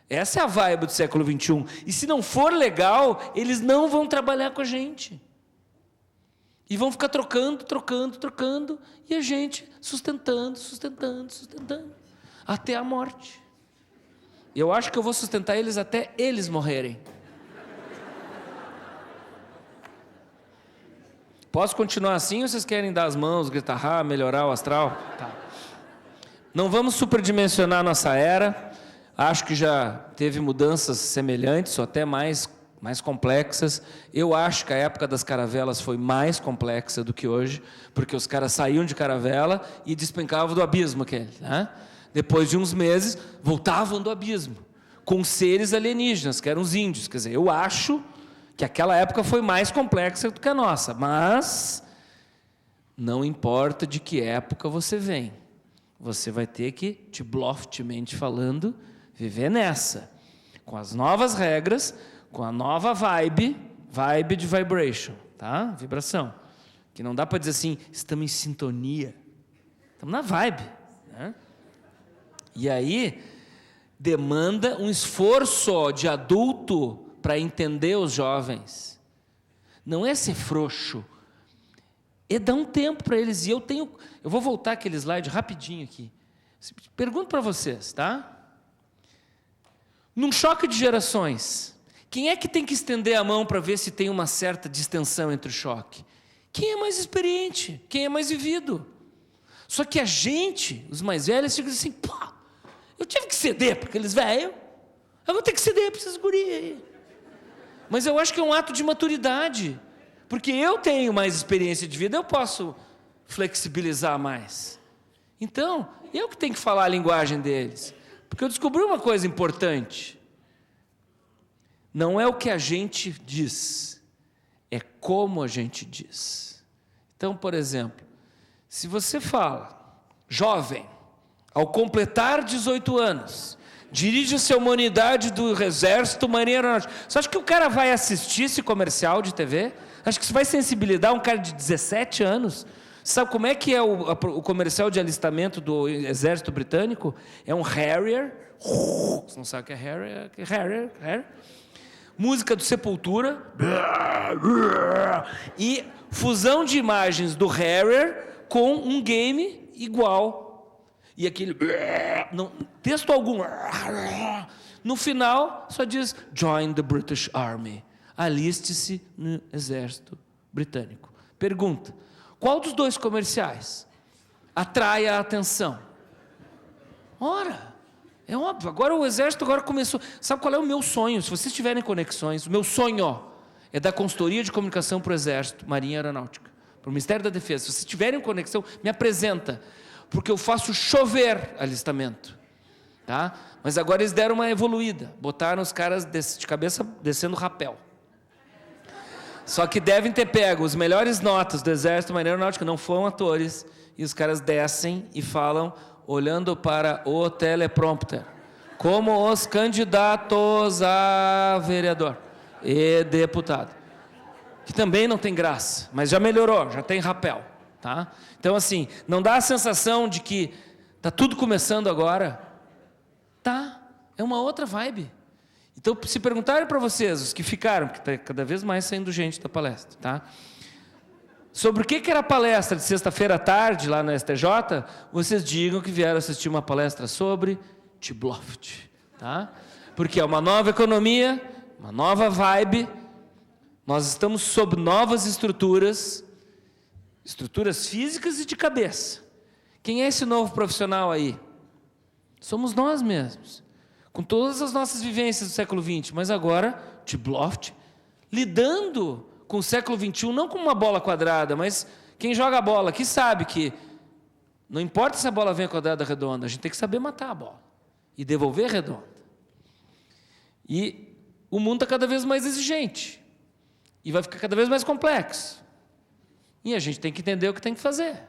Essa é a vibe do século XXI. E se não for legal, eles não vão trabalhar com a gente. E vão ficar trocando, e a gente sustentando, até a morte. Eu acho que eu vou sustentar eles até eles morrerem. Posso continuar assim ou vocês querem dar as mãos, gritar, melhorar o astral? Tá. Não vamos superdimensionar nossa era. Acho que já teve mudanças semelhantes ou até mais complexas. Eu acho que a época das caravelas foi mais complexa do que hoje, porque os caras saíam de caravela e despencavam do abismo aquele, né? Depois de uns meses, voltavam do abismo, com seres alienígenas, que eram os índios. Quer dizer, eu acho que aquela época foi mais complexa do que a nossa, mas não importa de que época você vem, você vai ter que, tibloftmente falando, viver nessa, com as novas regras, com a nova vibe de vibration, tá? Vibração, que não dá para dizer assim, estamos em sintonia, estamos na vibe, né? E aí, demanda um esforço de adulto para entender os jovens. Não é ser frouxo, é dar um tempo para eles. E eu vou voltar aquele slide rapidinho aqui. Pergunto para vocês, tá? Num choque de gerações, quem é que tem que estender a mão para ver se tem uma certa distensão entre o choque? Quem é mais experiente? Quem é mais vivido? Só que a gente, os mais velhos, ficam assim, eu tive que ceder para aqueles velhos, eu vou ter que ceder para esses guris aí. Mas eu acho que é um ato de maturidade, porque eu tenho mais experiência de vida, eu posso flexibilizar mais. Então, eu que tenho que falar a linguagem deles, porque eu descobri uma coisa importante. Não é o que a gente diz, é como a gente diz. Então, por exemplo, se você fala, jovem, ao completar 18 anos, dirige-se à humanidade do Exército Marinha Aeronáutica. Você acha que o cara vai assistir esse comercial de TV? Acho que isso vai sensibilizar um cara de 17 anos? Sabe como é que é o comercial de alistamento do Exército Britânico? É um Harrier. Você não sabe o que é Harrier? Harrier. Música do Sepultura. E fusão de imagens do Harrier com um game igual. E aquele... Não, texto algum. No final, só diz, join the British Army. Aliste-se no Exército Britânico. Pergunta, qual dos dois comerciais atrai a atenção? Ora, é óbvio. Agora o Exército começou... Sabe qual é o meu sonho? Se vocês tiverem conexões, o meu sonho é dar consultoria de comunicação para o Exército, Marinha Aeronáutica, para o Ministério da Defesa. Se vocês tiverem conexão, me apresenta. Porque eu faço chover alistamento, tá? Mas agora eles deram uma evoluída, botaram os caras de cabeça descendo rapel. Só que devem ter pego os melhores notas do Exército Marinha Aeronáutica, não foram atores, e os caras descem e falam, olhando para o teleprompter, como os candidatos a vereador e deputado. Que também não tem graça, mas já melhorou, já tem rapel. Tá? Então, assim, não dá a sensação de que está tudo começando agora. Tá, é uma outra vibe. Então, se perguntarem para vocês, os que ficaram, que está cada vez mais saindo gente da palestra, tá? Sobre o que era a palestra de sexta-feira à tarde, lá no STJ, vocês digam que vieram assistir uma palestra sobre Tibloft, tá? Porque é uma nova economia, uma nova vibe, nós estamos sob novas estruturas físicas e de cabeça. Quem é esse novo profissional aí? Somos nós mesmos, com todas as nossas vivências do século XX, mas agora, Tibloft, lidando com o século XXI, não como uma bola quadrada, mas quem joga a bola aqui sabe que não importa se a bola vem quadrada ou redonda, a gente tem que saber matar a bola e devolver redonda. E o mundo está cada vez mais exigente e vai ficar cada vez mais complexo. E a gente tem que entender o que tem que fazer.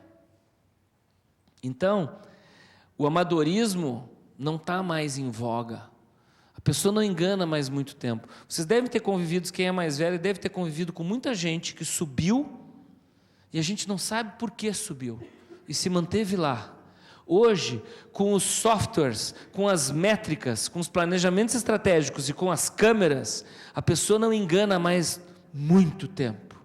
Então, o amadorismo não está mais em voga. A pessoa não engana mais muito tempo. Vocês devem ter convivido, quem é mais velho, deve ter convivido com muita gente que subiu e a gente não sabe por que subiu e se manteve lá. Hoje, com os softwares, com as métricas, com os planejamentos estratégicos e com as câmeras, a pessoa não engana mais muito tempo.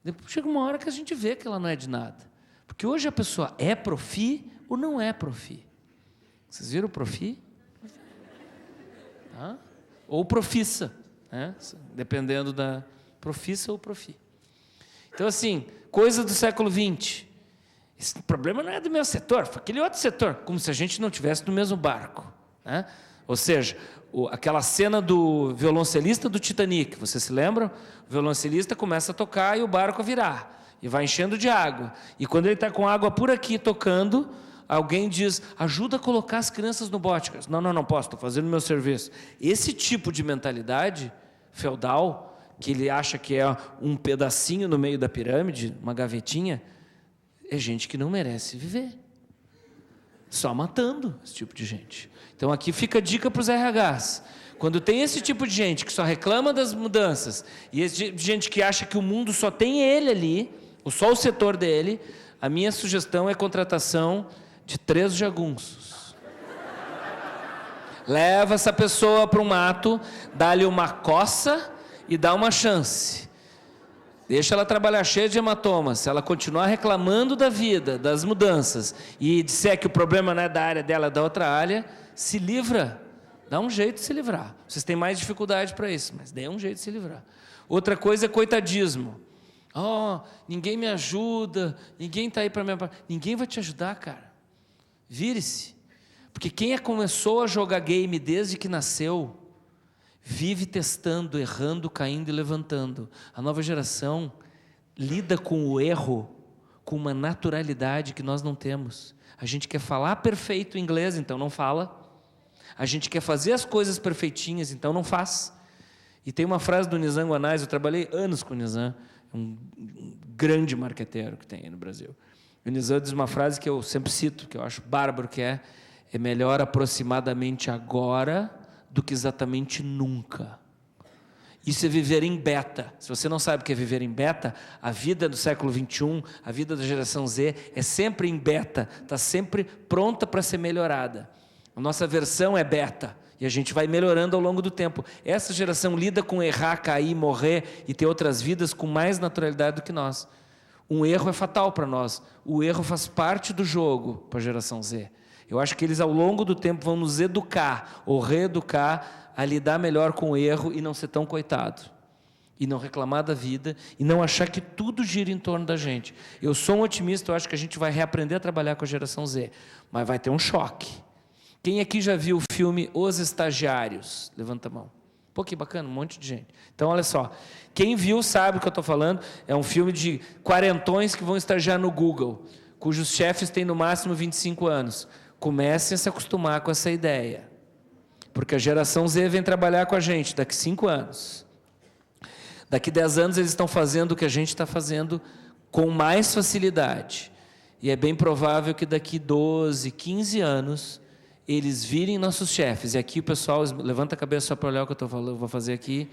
Depois chega uma hora que a gente vê que ela não é de nada. Porque hoje a pessoa é profi ou não é profi. Vocês viram o profi? Tá? Ou profissa, né? Dependendo da profissa ou profi. Então, assim, coisa do século XX. Esse problema não é do meu setor, foi aquele outro setor, como se a gente não estivesse no mesmo barco, né? Ou seja, aquela cena do violoncelista do Titanic, vocês se lembram? O violoncelista começa a tocar e o barco a virar, e vai enchendo de água. E quando ele está com água por aqui tocando, alguém diz, ajuda a colocar as crianças no bote. Não posso, estou fazendo meu serviço. Esse tipo de mentalidade feudal, que ele acha que é um pedacinho no meio da pirâmide, uma gavetinha, é gente que não merece viver. Só matando esse tipo de gente. Então aqui fica a dica para os RHs. Quando tem esse tipo de gente que só reclama das mudanças, e gente que acha que o mundo só tem ele ali, ou só o setor dele, a minha sugestão é contratação de 3 jagunços. Leva essa pessoa para um mato, dá-lhe uma coça e dá uma chance. Deixa ela trabalhar cheia de hematomas. Se ela continuar reclamando da vida, das mudanças, e disser que o problema não é da área dela, é da outra área, se livra. Dá um jeito de se livrar. Vocês têm mais dificuldade para isso, mas dê um jeito de se livrar. Outra coisa é coitadismo. Ninguém me ajuda, ninguém está aí para me... Ninguém vai te ajudar, cara. Vire-se. Porque quem começou a jogar game desde que nasceu, vive testando, errando, caindo e levantando. A nova geração lida com o erro com uma naturalidade que nós não temos. A gente quer falar perfeito inglês, então não fala. A gente quer fazer as coisas perfeitinhas, então não faz. E tem uma frase do Nizam Guanais, eu trabalhei anos com o Nizam, um grande marqueteiro que tem aí no Brasil. O Nizam diz uma frase que eu sempre cito, que eu acho bárbaro, que é melhor aproximadamente agora do que exatamente nunca. Isso é viver em beta. Se você não sabe o que é viver em beta, a vida do século XXI, a vida da geração Z, é sempre em beta, está sempre pronta para ser melhorada. A nossa versão é beta, e a gente vai melhorando ao longo do tempo. Essa geração lida com errar, cair, morrer e ter outras vidas com mais naturalidade do que nós. Um erro é fatal para nós. O erro faz parte do jogo para a geração Z. Eu acho que eles, ao longo do tempo, vão nos educar ou reeducar a lidar melhor com o erro e não ser tão coitado. E não reclamar da vida e não achar que tudo gira em torno da gente. Eu sou um otimista, eu acho que a gente vai reaprender a trabalhar com a geração Z. Mas vai ter um choque. Quem aqui já viu o filme Os Estagiários? Levanta a mão. Pô, que bacana, um monte de gente. Então, olha só. Quem viu sabe o que eu estou falando. É um filme de quarentões que vão estagiar no Google, cujos chefes têm no máximo 25 anos. Comecem a se acostumar com essa ideia. Porque a geração Z vem trabalhar com a gente daqui 5 anos. Daqui 10 anos eles estão fazendo o que a gente está fazendo com mais facilidade. E é bem provável que daqui 12, 15 anos eles virem nossos chefes. E aqui o pessoal levanta a cabeça só para olhar o que eu vou fazer aqui.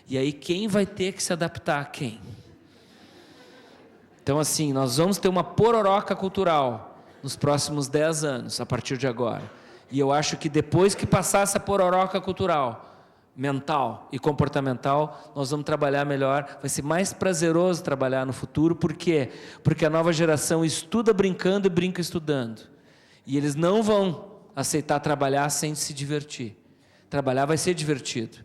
E aí quem vai ter que se adaptar a quem? Então assim, nós vamos ter uma pororoca cultural nos próximos 10 anos, a partir de agora. E eu acho que depois que passar essa pororoca cultural, mental e comportamental, nós vamos trabalhar melhor, vai ser mais prazeroso trabalhar no futuro. Por quê? Porque a nova geração estuda brincando e brinca estudando. E eles não vão aceitar trabalhar sem se divertir. Trabalhar vai ser divertido.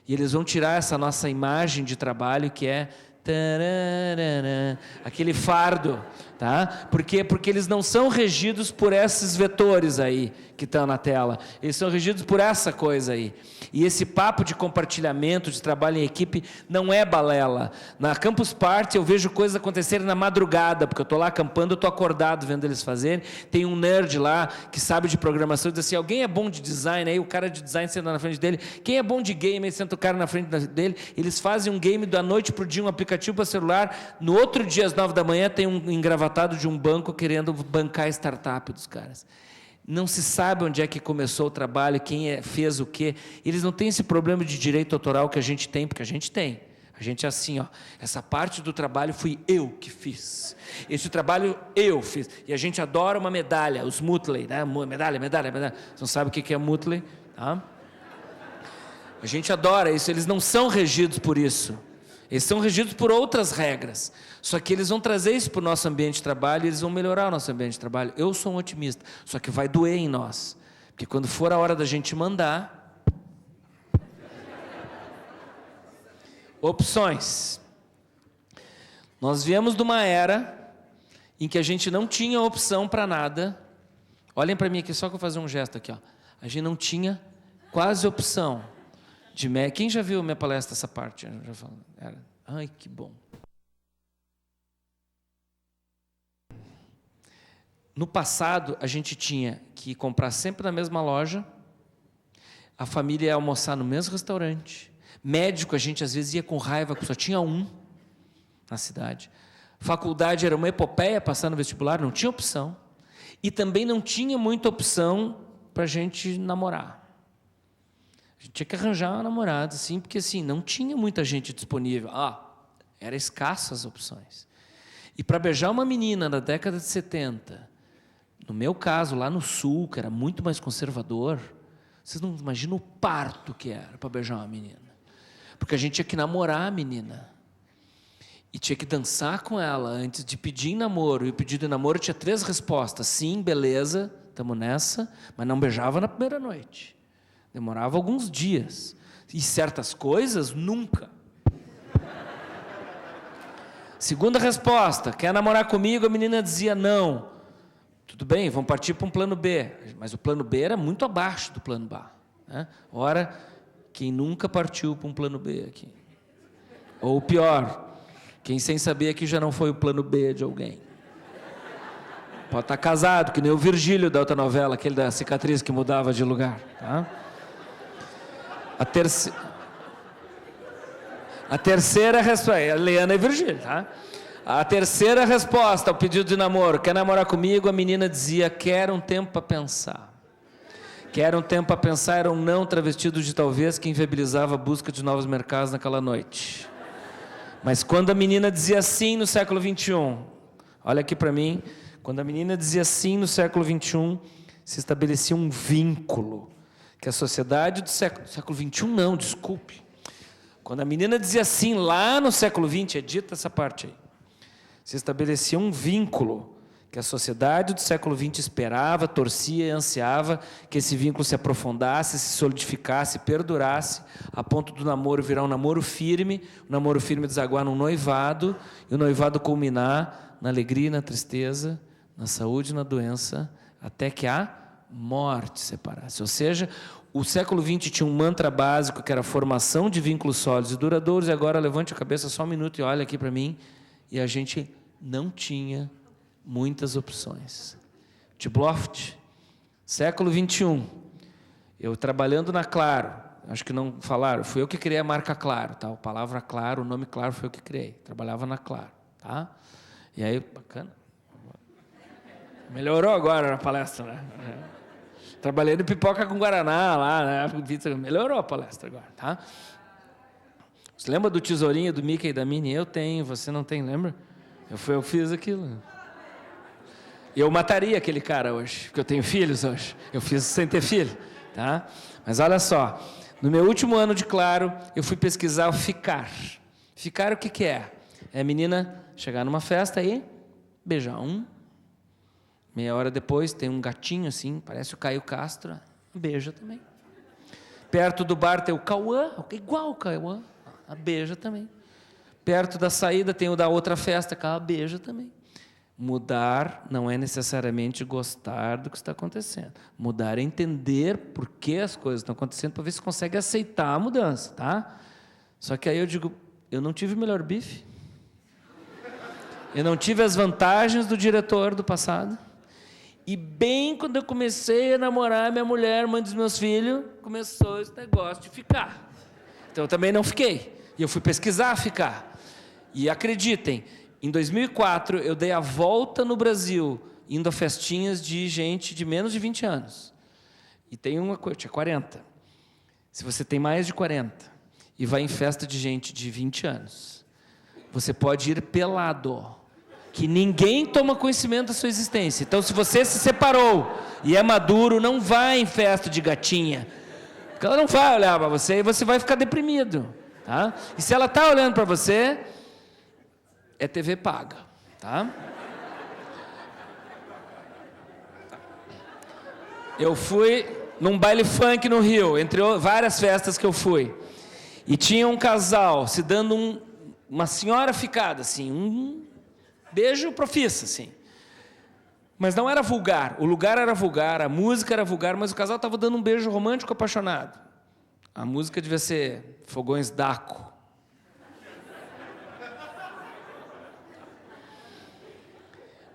E eles vão tirar essa nossa imagem de trabalho que é aquele fardo, tá? Por quê? Porque eles não são regidos por esses vetores aí que estão na tela. Eles são regidos por essa coisa aí. E esse papo de compartilhamento, de trabalho em equipe, não é balela. Na Campus Party eu vejo coisas acontecerem na madrugada, porque eu estou lá acampando, eu estou acordado vendo eles fazerem. Tem um nerd lá que sabe de programação e diz assim, alguém é bom de design? Aí o cara de design senta na frente dele. Quem é bom de game? Aí senta o cara na frente dele. Eles fazem um game da noite para o dia, um aplicativo para celular. No outro dia, às 9 da manhã, tem um engravatado de um banco querendo bancar a startup dos caras. Não se sabe onde é que começou o trabalho, quem fez o quê. Eles não têm esse problema de direito autoral que a gente tem, porque a gente tem. A gente é assim, ó, essa parte do trabalho fui eu que fiz. Esse trabalho eu fiz. E a gente adora uma medalha, os Mutley, né? Medalha. Você não sabe o que é Mutley? Tá? A gente adora isso, eles não são regidos por isso. Eles são regidos por outras regras. Só que eles vão trazer isso para o nosso ambiente de trabalho e eles vão melhorar o nosso ambiente de trabalho. Eu sou um otimista, só que vai doer em nós. Porque quando for a hora da gente mandar... Opções. Nós viemos de uma era em que a gente não tinha opção para nada. Olhem para mim aqui, só que eu vou fazer um gesto aqui. Ó. A gente não tinha quase opção. Quem já viu minha palestra, essa parte? Ai, que bom. No passado, a gente tinha que comprar sempre na mesma loja, a família ia almoçar no mesmo restaurante, médico a gente às vezes ia com raiva, porque só tinha um na cidade. Faculdade era uma epopeia, passar no vestibular, não tinha opção. E também não tinha muita opção para a gente namorar. A gente tinha que arranjar uma namorada, assim, porque assim, não tinha muita gente disponível. Era escasso as opções. E para beijar uma menina da década de 70, no meu caso, lá no sul, que era muito mais conservador, vocês não imaginam o parto que era para beijar uma menina. Porque a gente tinha que namorar a menina. E tinha que dançar com ela antes de pedir em namoro. E o pedido de namoro tinha 3 respostas. Sim, beleza, estamos nessa, mas não beijava na primeira noite. Demorava alguns dias. E certas coisas, nunca. Segunda resposta, quer namorar comigo? A menina dizia não. Tudo bem, vamos partir para um plano B. Mas o plano B era muito abaixo do plano A. Né? Ora, quem nunca partiu para um plano B aqui? Ou pior, quem sem saber aqui já não foi o plano B de alguém? Pode estar casado, que nem o Virgílio da outra novela, aquele da cicatriz que mudava de lugar. Tá? A terceira resposta, Leana e Virgílio, tá? A terceira resposta ao pedido de namoro, quer namorar comigo? A menina dizia, quero um tempo para pensar. Quero um tempo para pensar, era um não travestido de talvez que inviabilizava a busca de novos mercados naquela noite. Mas quando a menina dizia sim no século XXI, olha aqui para mim, quando a menina dizia sim no século XXI, se estabelecia um vínculo, que a sociedade do século XXI não, desculpe. Quando a menina dizia sim lá no século XX, é dita essa parte aí, se estabelecia um vínculo, que a sociedade do século XX esperava, torcia e ansiava que esse vínculo se aprofundasse, se solidificasse, perdurasse, a ponto do namoro virar um namoro firme, o namoro firme desaguar num noivado, e o noivado culminar na alegria e na tristeza, na saúde e na doença, até que a morte separasse. Ou seja, o século XX tinha um mantra básico que era a formação de vínculos sólidos e duradouros, e agora levante a cabeça só um minuto e olha aqui para mim, e a gente não tinha muitas opções. Tibloft, século XXI, eu trabalhando na Claro, acho que não falaram, fui eu que criei a marca Claro, tá? A palavra Claro, o nome Claro foi eu que criei, trabalhava na Claro, tá? E aí, bacana. Melhorou agora na palestra, né? Trabalhei no Pipoca com Guaraná lá, né? Melhorou a palestra agora, tá? Você lembra do tesourinho do Mickey e da Minnie? Eu tenho, você não tem, lembra? Eu fiz aquilo. Eu mataria aquele cara hoje, porque eu tenho filhos hoje. Eu fiz sem ter filho, tá? Mas olha só, no meu último ano de Claro, eu fui pesquisar o ficar. Ficar o que é? É a menina chegar numa festa aí, beijar um. Meia hora depois tem um gatinho assim, parece o Caio Castro, beija também. Perto do bar tem o Cauã, igual o Cauã, a beija também. Perto da saída tem o da outra festa, que ela beija também. Mudar não é necessariamente gostar do que está acontecendo. Mudar é entender por que as coisas estão acontecendo, para ver se consegue aceitar a mudança, tá? Só que aí eu digo, eu não tive o melhor bife. Eu não tive as vantagens do diretor do passado. E bem quando eu comecei a namorar minha mulher, mãe dos meus filhos, começou esse negócio de ficar. Então eu também não fiquei. E eu fui pesquisar ficar. E acreditem, em 2004 eu dei a volta no Brasil, indo a festinhas de gente de menos de 20 anos. E tem uma coisa, eu tinha 40. Se você tem mais de 40 e vai em festa de gente de 20 anos, você pode ir pelado, que ninguém toma conhecimento da sua existência. Então, se você se separou e é maduro, não vai em festa de gatinha, porque ela não vai olhar para você e você vai ficar deprimido, tá? E se ela está olhando para você, é TV paga, tá? Eu fui num baile funk no Rio, entre várias festas que eu fui, e tinha um casal se dando uma senhora ficada, assim, um beijo profissa, assim. Mas não era vulgar, o lugar era vulgar, a música era vulgar, mas o casal estava dando um beijo romântico apaixonado. A música devia ser Fogões Daco.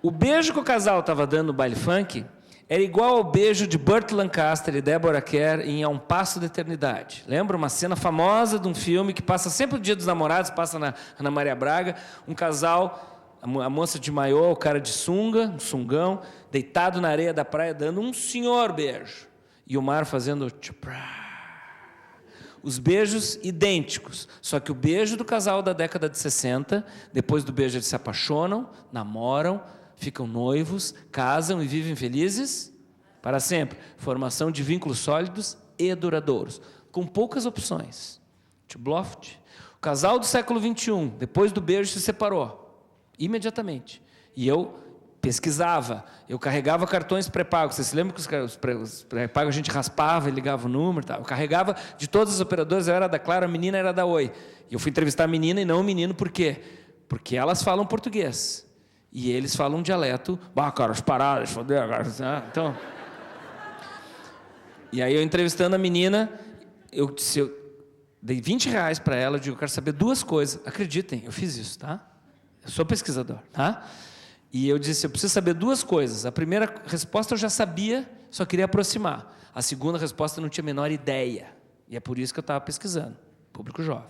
O beijo que o casal estava dando no baile funk era igual ao beijo de Burt Lancaster e Deborah Kerr em A Um Passo da Eternidade. Lembra uma cena famosa de um filme que passa sempre o Dia dos Namorados, passa na Ana Maria Braga, um casal, a moça de maiô, o cara de sunga, um sungão, deitado na areia da praia, dando um senhor beijo. E o mar fazendo tchuprá. Os beijos idênticos, só que o beijo do casal da década de 60, depois do beijo eles se apaixonam, namoram, ficam noivos, casam e vivem felizes para sempre. Formação de vínculos sólidos e duradouros, com poucas opções. Tchubloft. O casal do século XXI, depois do beijo, se separou, imediatamente. E eu pesquisava, eu carregava cartões pré-pagos. Vocês se lembram que os pré-pagos a gente raspava e ligava o número? Tá? Eu carregava de todas as operadoras, eu era da Claro, a menina era da Oi. E eu fui entrevistar a menina e não o menino, por quê? Porque elas falam português. E eles falam um dialeto, cara, as paradas, foder, então... E aí eu entrevistando a menina, eu dei R$20 para ela, eu digo, eu quero saber duas coisas. Acreditem, eu fiz isso, tá? Eu sou pesquisador, tá? E eu disse, eu preciso saber duas coisas. A primeira resposta eu já sabia, só queria aproximar. A segunda resposta eu não tinha a menor ideia. E é por isso que eu estava pesquisando, público jovem.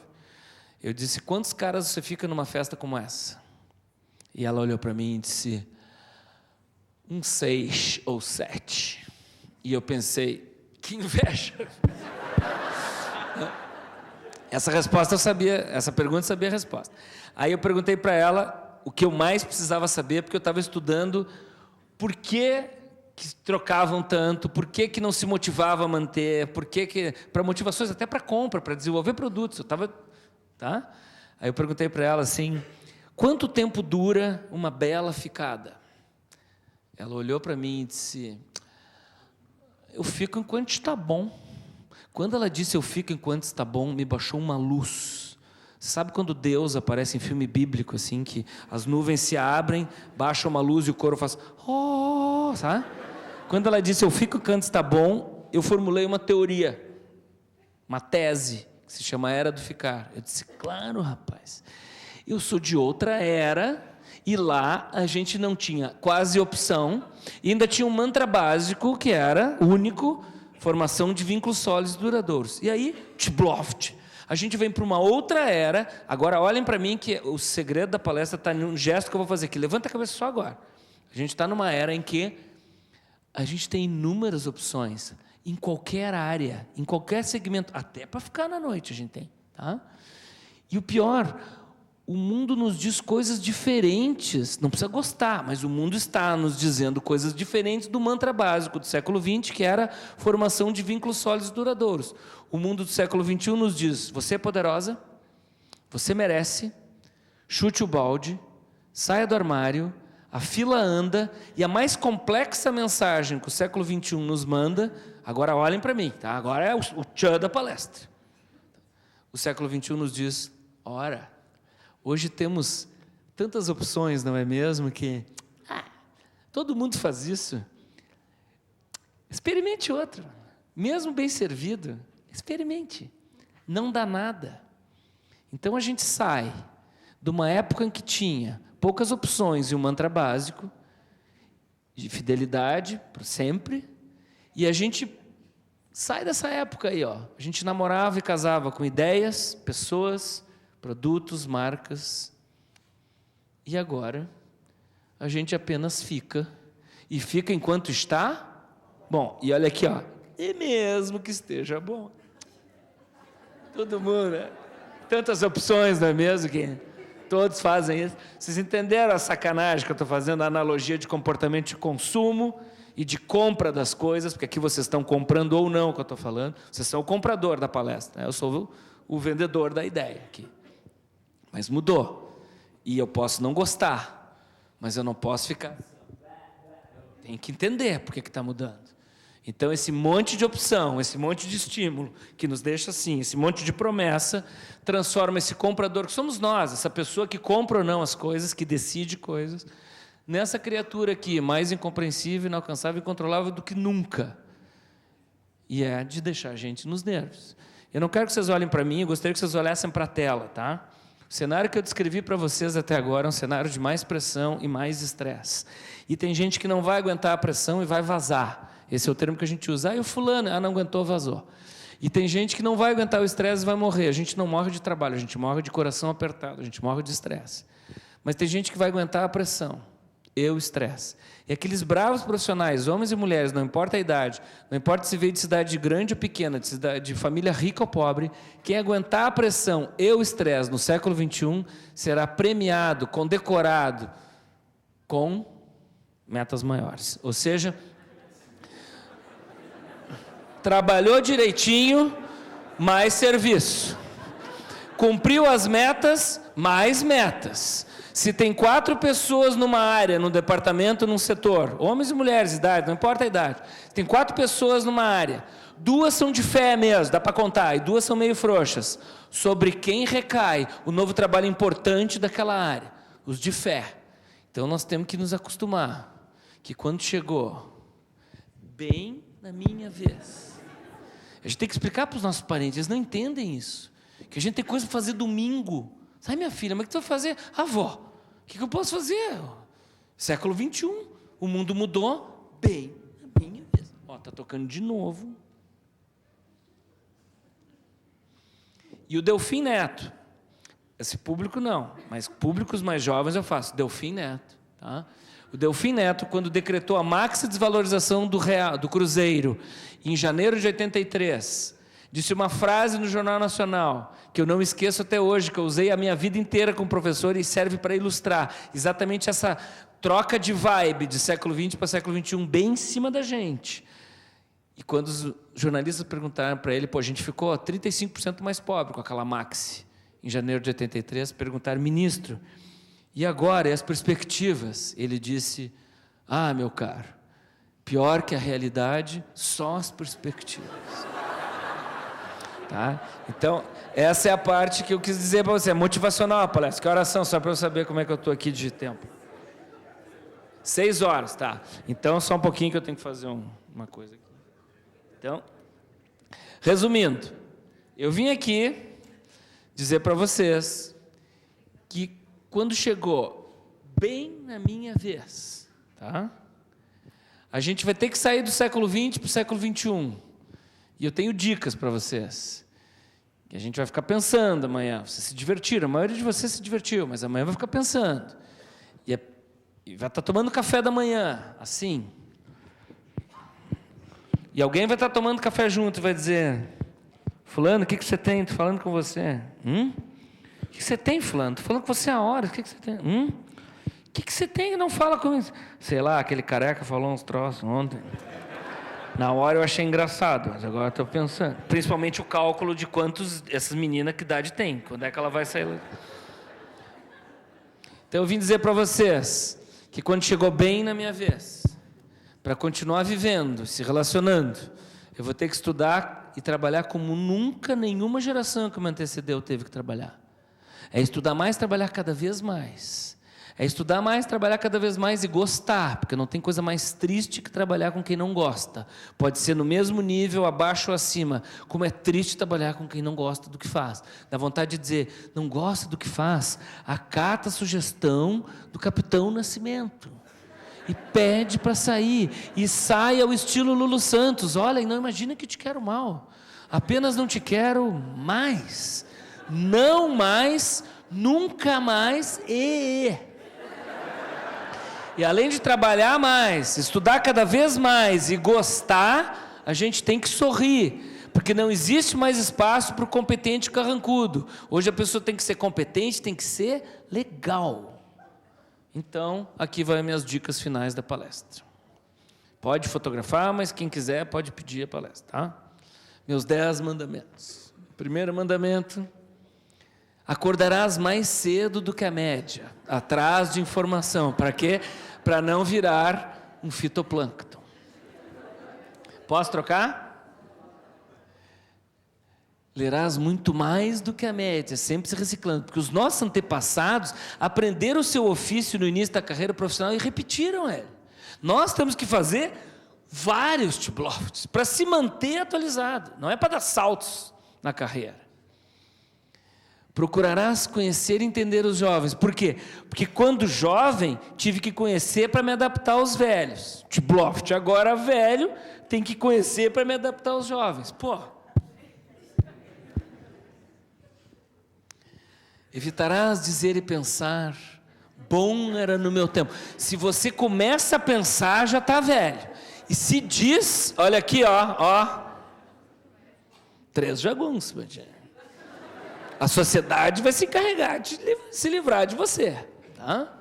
Eu disse, quantos caras você fica numa festa como essa? E ela olhou para mim e disse, 6 ou 7. E eu pensei, que inveja. Essa resposta eu sabia, essa pergunta eu sabia a resposta. Aí eu perguntei para ela o que eu mais precisava saber, porque eu estava estudando por que trocavam tanto, por que não se motivava a manter, para motivações até para compra, para desenvolver produtos. Eu estava, tá? Aí eu perguntei para ela assim, quanto tempo dura uma bela ficada? Ela olhou para mim e disse, eu fico enquanto está bom. Quando ela disse eu fico enquanto está bom, me baixou uma luz. Sabe quando Deus aparece em filme bíblico, assim, que as nuvens se abrem, baixa uma luz e o coro faz, oh, sabe? Quando ela disse eu fico enquanto está bom, eu formulei uma teoria, uma tese, que se chama Era do Ficar. Eu disse, claro, rapaz, eu sou de outra era, e lá a gente não tinha quase opção, e ainda tinha um mantra básico, que era único, formação de vínculos sólidos e duradouros. E aí, tchbloft, a gente vem para uma outra era. Agora olhem para mim que o segredo da palestra está num gesto que eu vou fazer aqui. Levanta a cabeça só agora. A gente está numa era em que a gente tem inúmeras opções, em qualquer área, em qualquer segmento, até para ficar na noite a gente tem. Tá? E o pior, o mundo nos diz coisas diferentes, não precisa gostar, mas o mundo está nos dizendo coisas diferentes do mantra básico do século XX, que era formação de vínculos sólidos e duradouros. O mundo do século XXI nos diz: você é poderosa, você merece, chute o balde, saia do armário, a fila anda, e a mais complexa mensagem que o século XXI nos manda, agora olhem para mim, tá? Agora é o tchan da palestra. O século XXI nos diz: ora, hoje temos tantas opções, não é mesmo, que todo mundo faz isso. Experimente outro, mesmo bem servido, experimente, não dá nada. Então a gente sai de uma época em que tinha poucas opções e um mantra básico, de fidelidade para sempre, e a gente sai dessa época aí, ó. A gente namorava e casava com ideias, pessoas, produtos, marcas, e agora a gente apenas fica, e fica enquanto está bom. E olha aqui, ó, e mesmo que esteja bom, todo mundo, né? Tantas opções, não é mesmo, que todos fazem isso. Vocês entenderam a sacanagem que eu estou fazendo, a analogia de comportamento de consumo e de compra das coisas, porque aqui vocês estão comprando ou não o que eu estou falando, vocês são o comprador da palestra, né? Eu sou o vendedor da ideia aqui. Mas mudou, e eu posso não gostar, mas eu não posso ficar... Tem que entender por que está mudando. Então, esse monte de opção, esse monte de estímulo, que nos deixa assim, esse monte de promessa, transforma esse comprador, que somos nós, essa pessoa que compra ou não as coisas, que decide coisas, nessa criatura aqui, mais incompreensível, inalcançável e incontrolável do que nunca. E é de deixar a gente nos nervos. Eu não quero que vocês olhem para mim, eu gostaria que vocês olhassem para a tela, tá? O cenário que eu descrevi para vocês até agora é um cenário de mais pressão e mais estresse. E tem gente que não vai aguentar a pressão e vai vazar. Esse é o termo que a gente usa. E o fulano, não aguentou, vazou. E tem gente que não vai aguentar o estresse e vai morrer. A gente não morre de trabalho, a gente morre de coração apertado, a gente morre de estresse. Mas tem gente que vai aguentar a pressão e o estresse. E aqueles bravos profissionais, homens e mulheres, não importa a idade, não importa se veio de cidade grande ou pequena, de família rica ou pobre, quem aguentar a pressão e o estresse no século XXI será premiado, condecorado com metas maiores. Ou seja, trabalhou direitinho, mais serviço. Cumpriu as metas, mais metas. Se tem 4 pessoas numa área, num departamento, num setor, homens e mulheres, idade, não importa a idade, tem 4 pessoas numa área, 2 são de fé mesmo, dá para contar, e 2 são meio frouxas. Sobre quem recai o novo trabalho importante daquela área? Os de fé. Então nós temos que nos acostumar, que quando chegou, bem na minha vez, a gente tem que explicar para os nossos parentes, eles não entendem isso, que a gente tem coisa para fazer domingo. Sai, minha filha, mas o que tu vai fazer? Avó, o que eu posso fazer? Século XXI, o mundo mudou, bem na minha vez. Ó, está tocando de novo. E o Delfim Neto, esse público não, mas públicos mais jovens eu faço, Delfim Neto. Tá? O Delfim Neto, quando decretou a máxima desvalorização do real, do cruzeiro, em janeiro de 83, disse uma frase no Jornal Nacional, que eu não esqueço até hoje, que eu usei a minha vida inteira como professor e serve para ilustrar exatamente essa troca de vibe de século XX para século XXI, bem em cima da gente. E quando os jornalistas perguntaram para ele, a gente ficou 35% mais pobre com aquela maxi, em janeiro de 83, perguntaram, ministro, e agora, e as perspectivas? Ele disse, meu caro, pior que a realidade, só as perspectivas. Tá? Então, essa é a parte que eu quis dizer para você, é motivacional a palestra. Que horas são, só para eu saber como é que eu estou aqui de tempo? 6 horas, tá. Então, só um pouquinho que eu tenho que fazer uma coisa aqui. Então, resumindo, eu vim aqui dizer para vocês que quando chegou bem na minha vez, tá? A gente vai ter que sair do século XX para o século XXI. E eu tenho dicas para vocês. E a gente vai ficar pensando amanhã. Vocês se divertiram, a maioria de vocês se divertiu, mas amanhã vai ficar pensando. E vai estar tomando café da manhã, assim. E alguém vai estar tomando café junto e vai dizer: fulano, o que você tem? Estou falando com você. O que você tem, fulano? Estou falando com você há horas. O que você tem? O que você tem que não fala comigo? Sei lá, aquele careca falou uns troços ontem. Na hora eu achei engraçado, mas agora estou pensando. Principalmente o cálculo de quantos essas meninas, que idade tem. Quando é que ela vai sair lá? Então eu vim dizer para vocês que quando chegou bem na minha vez, para continuar vivendo, se relacionando, eu vou ter que estudar e trabalhar como nunca nenhuma geração que me antecedeu teve que trabalhar. É estudar mais, trabalhar cada vez mais. É estudar mais, trabalhar cada vez mais e gostar, porque não tem coisa mais triste que trabalhar com quem não gosta. Pode ser no mesmo nível, abaixo ou acima. Como é triste trabalhar com quem não gosta do que faz. Dá vontade de dizer: não gosta do que faz, acata a sugestão do Capitão Nascimento. E pede para sair. E sai ao estilo Lulu Santos. Olha, e não imagina que te quero mal. Apenas não te quero mais. Não mais, nunca mais, E além de trabalhar mais, estudar cada vez mais e gostar, a gente tem que sorrir, porque não existe mais espaço para o competente carrancudo. Hoje a pessoa tem que ser competente, tem que ser legal. Então, aqui vai as minhas dicas finais da palestra. Pode fotografar, mas quem quiser pode pedir a palestra, tá? Meus 10 mandamentos. Primeiro mandamento: acordarás mais cedo do que a média, atrás de informação. Para quê? Para não virar um fitoplâncton. Posso trocar? Lerás muito mais do que a média, sempre se reciclando, porque os nossos antepassados aprenderam o seu ofício no início da carreira profissional e repetiram ele. Nós temos que fazer vários Tiblofts para se manter atualizado, não é para dar saltos na carreira. Procurarás conhecer e entender os jovens. Por quê? Porque quando jovem, tive que conhecer para me adaptar aos velhos. Tibloft, agora velho, tem que conhecer para me adaptar aos jovens. Pô. Evitarás dizer e pensar: bom era no meu tempo. Se você começa a pensar, já está velho. E se diz, olha aqui, ó. 3 jagunços, bandido. A sociedade vai se encarregar de se livrar de você. Tá?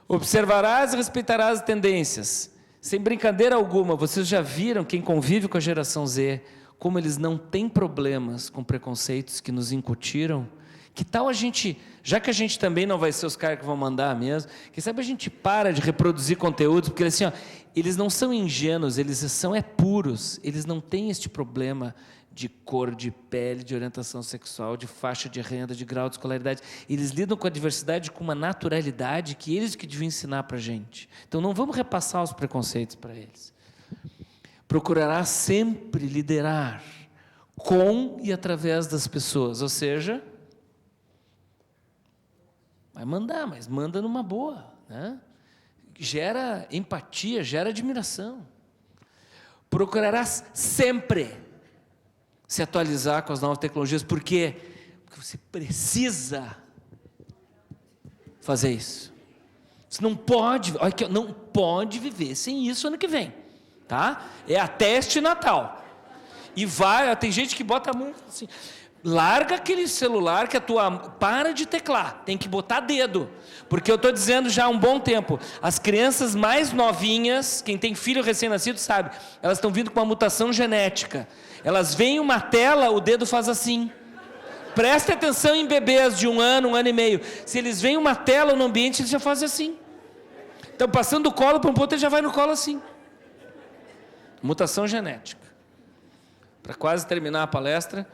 Observarás e respeitarás as tendências. Sem brincadeira alguma, vocês já viram, quem convive com a geração Z, como eles não têm problemas com preconceitos que nos incutiram? Que tal a gente, já que a gente também não vai ser os caras que vão mandar mesmo, quem sabe a gente para de reproduzir conteúdos, porque assim, eles não são ingênuos, eles são puros, eles não têm este problema de cor, de pele, de orientação sexual, de faixa de renda, de grau de escolaridade. Eles lidam com a diversidade com uma naturalidade que eles que deviam ensinar para a gente. Então não vamos repassar os preconceitos para eles. Procurará sempre liderar com e através das pessoas, ou seja, vai mandar, mas manda numa boa, né? Gera empatia, gera admiração. Procurarás sempre se atualizar com as novas tecnologias. Por quê? Porque você precisa fazer isso. Você não pode, olha aqui, não pode viver sem isso ano que vem, tá? É até este Natal. E vai, tem gente que bota a mão assim, larga aquele celular que para de teclar, tem que botar dedo, porque eu estou dizendo já há um bom tempo, as crianças mais novinhas, quem tem filho recém-nascido sabe, elas estão vindo com uma mutação genética. Elas veem uma tela, o dedo faz assim. Preste atenção em bebês de 1 ano e meio. Se eles veem uma tela no ambiente, eles já fazem assim. Então, passando do colo para um ponto, ele já vai no colo assim. Mutação genética. Para quase terminar a palestra,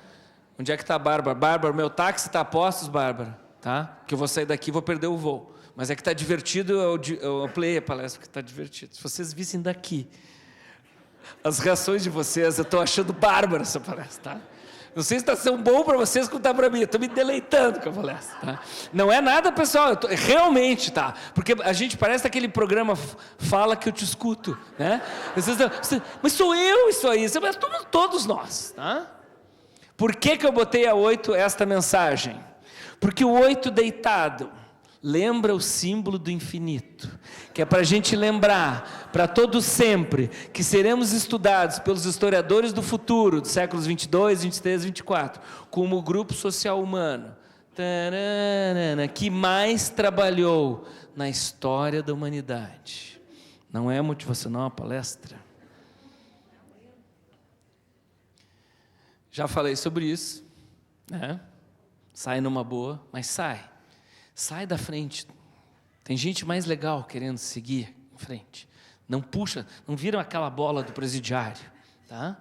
onde é que está a Bárbara? Bárbara, meu táxi está a postos, Bárbara. Tá? Que eu vou sair daqui e vou perder o voo. Mas é que está divertido, eu ampliei a palestra, porque está divertido. Se vocês vissem daqui as reações de vocês, eu estou achando bárbaro essa palestra, tá? Não sei se está sendo bom para vocês como está para mim. Estou me deleitando com a palestra. Tá? Não é nada, pessoal. Realmente, tá? Porque a gente parece aquele programa Fala que eu te escuto. Né? Mas sou eu isso aí. Mas todos nós. Tá? Por que eu botei a 8 esta mensagem? Porque o 8 deitado lembra o símbolo do infinito, que é para a gente lembrar, para todo sempre, que seremos estudados pelos historiadores do futuro, dos séculos 22, 23, 24, como o grupo social humano, que mais trabalhou na história da humanidade. Não é motivacional a palestra? Já falei sobre isso, né? Sai numa boa, mas sai da frente. Tem gente mais legal querendo seguir em frente. Não puxa, não vira aquela bola do presidiário, tá?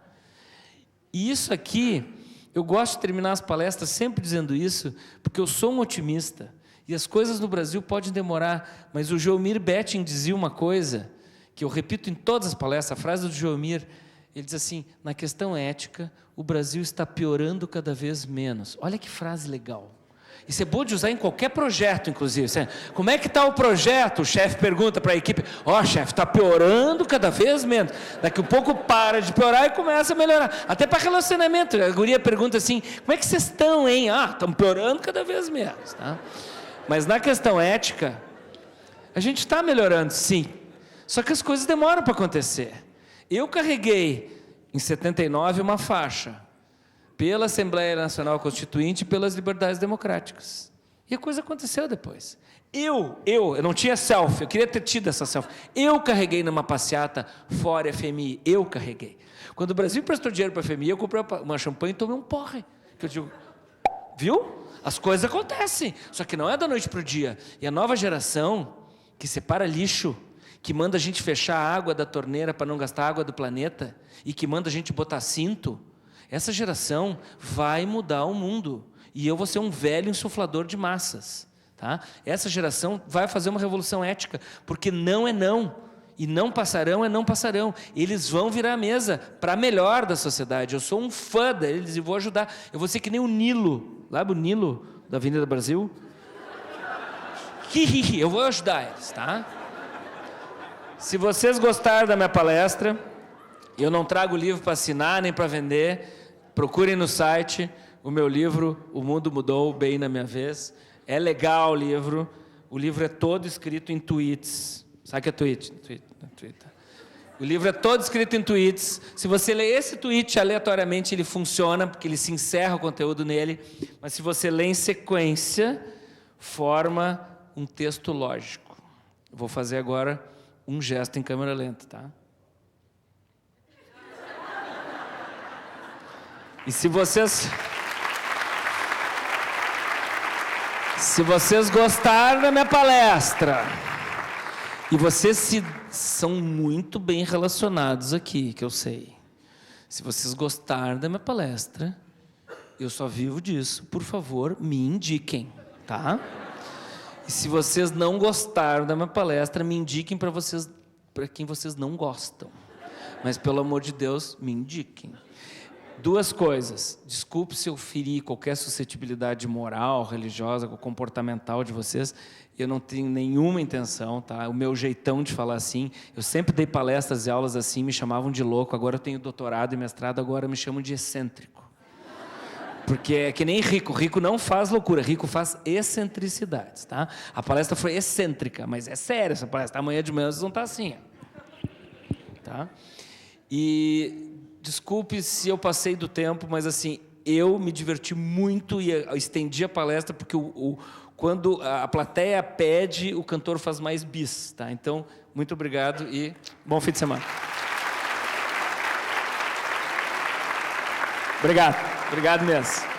E isso aqui, eu gosto de terminar as palestras sempre dizendo isso, porque eu sou um otimista, e as coisas no Brasil podem demorar, mas o Joelmir Betting dizia uma coisa, que eu repito em todas as palestras, a frase do Joelmir, ele diz assim, na questão ética, o Brasil está piorando cada vez menos. Olha que frase legal. Isso é bom de usar em qualquer projeto, inclusive. Como é que está o projeto? O chefe pergunta para a equipe, chefe, está piorando cada vez menos. Daqui a pouco para de piorar e começa a melhorar. Até para relacionamento. A guria pergunta assim, como é que vocês estão, hein? Estão piorando cada vez menos. Tá? Mas na questão ética, a gente está melhorando, sim. Só que as coisas demoram para acontecer. Eu carreguei, em 79, uma faixa pela Assembleia Nacional Constituinte e pelas liberdades democráticas. E a coisa aconteceu depois. Eu não tinha selfie, eu queria ter tido essa selfie. Eu carreguei numa passeata fora FMI, eu carreguei. Quando o Brasil prestou dinheiro para a FMI, eu comprei uma champanhe e tomei um porre. Que eu digo, viu? As coisas acontecem, só que não é da noite para o dia. E a nova geração, que separa lixo, que manda a gente fechar a água da torneira para não gastar a água do planeta, e que manda a gente botar cinto, essa geração vai mudar o mundo. E eu vou ser um velho insuflador de massas. Tá? Essa geração vai fazer uma revolução ética, porque não é não. E não passarão é não passarão. Eles vão virar a mesa para melhor da sociedade. Eu sou um fã deles e vou ajudar. Eu vou ser que nem o Nilo. Sabe o Nilo da Avenida Brasil? Eu vou ajudar eles. Tá? Se vocês gostaram da minha palestra, eu não trago livro para assinar nem para vender. Procurem no site o meu livro, O Mundo Mudou, Bem na Minha Vez. É legal o livro. O livro é todo escrito em tweets. Sabe o que é tweet? Twitter. O livro é todo escrito em tweets. Se você ler esse tweet aleatoriamente, ele funciona, porque ele se encerra o conteúdo nele. Mas se você lê em sequência, forma um texto lógico. Eu vou fazer agora um gesto em câmera lenta, tá? E se vocês gostaram da minha palestra, e vocês são muito bem relacionados aqui, que eu sei. Se vocês gostaram da minha palestra, eu só vivo disso, por favor, me indiquem, tá? E se vocês não gostaram da minha palestra, me indiquem para quem vocês não gostam. Mas, pelo amor de Deus, me indiquem. 2 coisas. Desculpe se eu ferir qualquer suscetibilidade moral, religiosa, comportamental de vocês. Eu não tenho nenhuma intenção, tá? O meu jeitão de falar assim. Eu sempre dei palestras e aulas assim, me chamavam de louco. Agora eu tenho doutorado e mestrado, agora me chamam de excêntrico. Porque é que nem rico. Rico não faz loucura, rico faz excentricidades, tá? A palestra foi excêntrica, mas é sério essa palestra. Amanhã de manhã vocês vão estar assim, tá? E desculpe se eu passei do tempo, mas assim, eu me diverti muito e estendi a palestra, porque quando a plateia pede, o cantor faz mais bis, tá? Então, muito obrigado e bom fim de semana. Obrigado mesmo.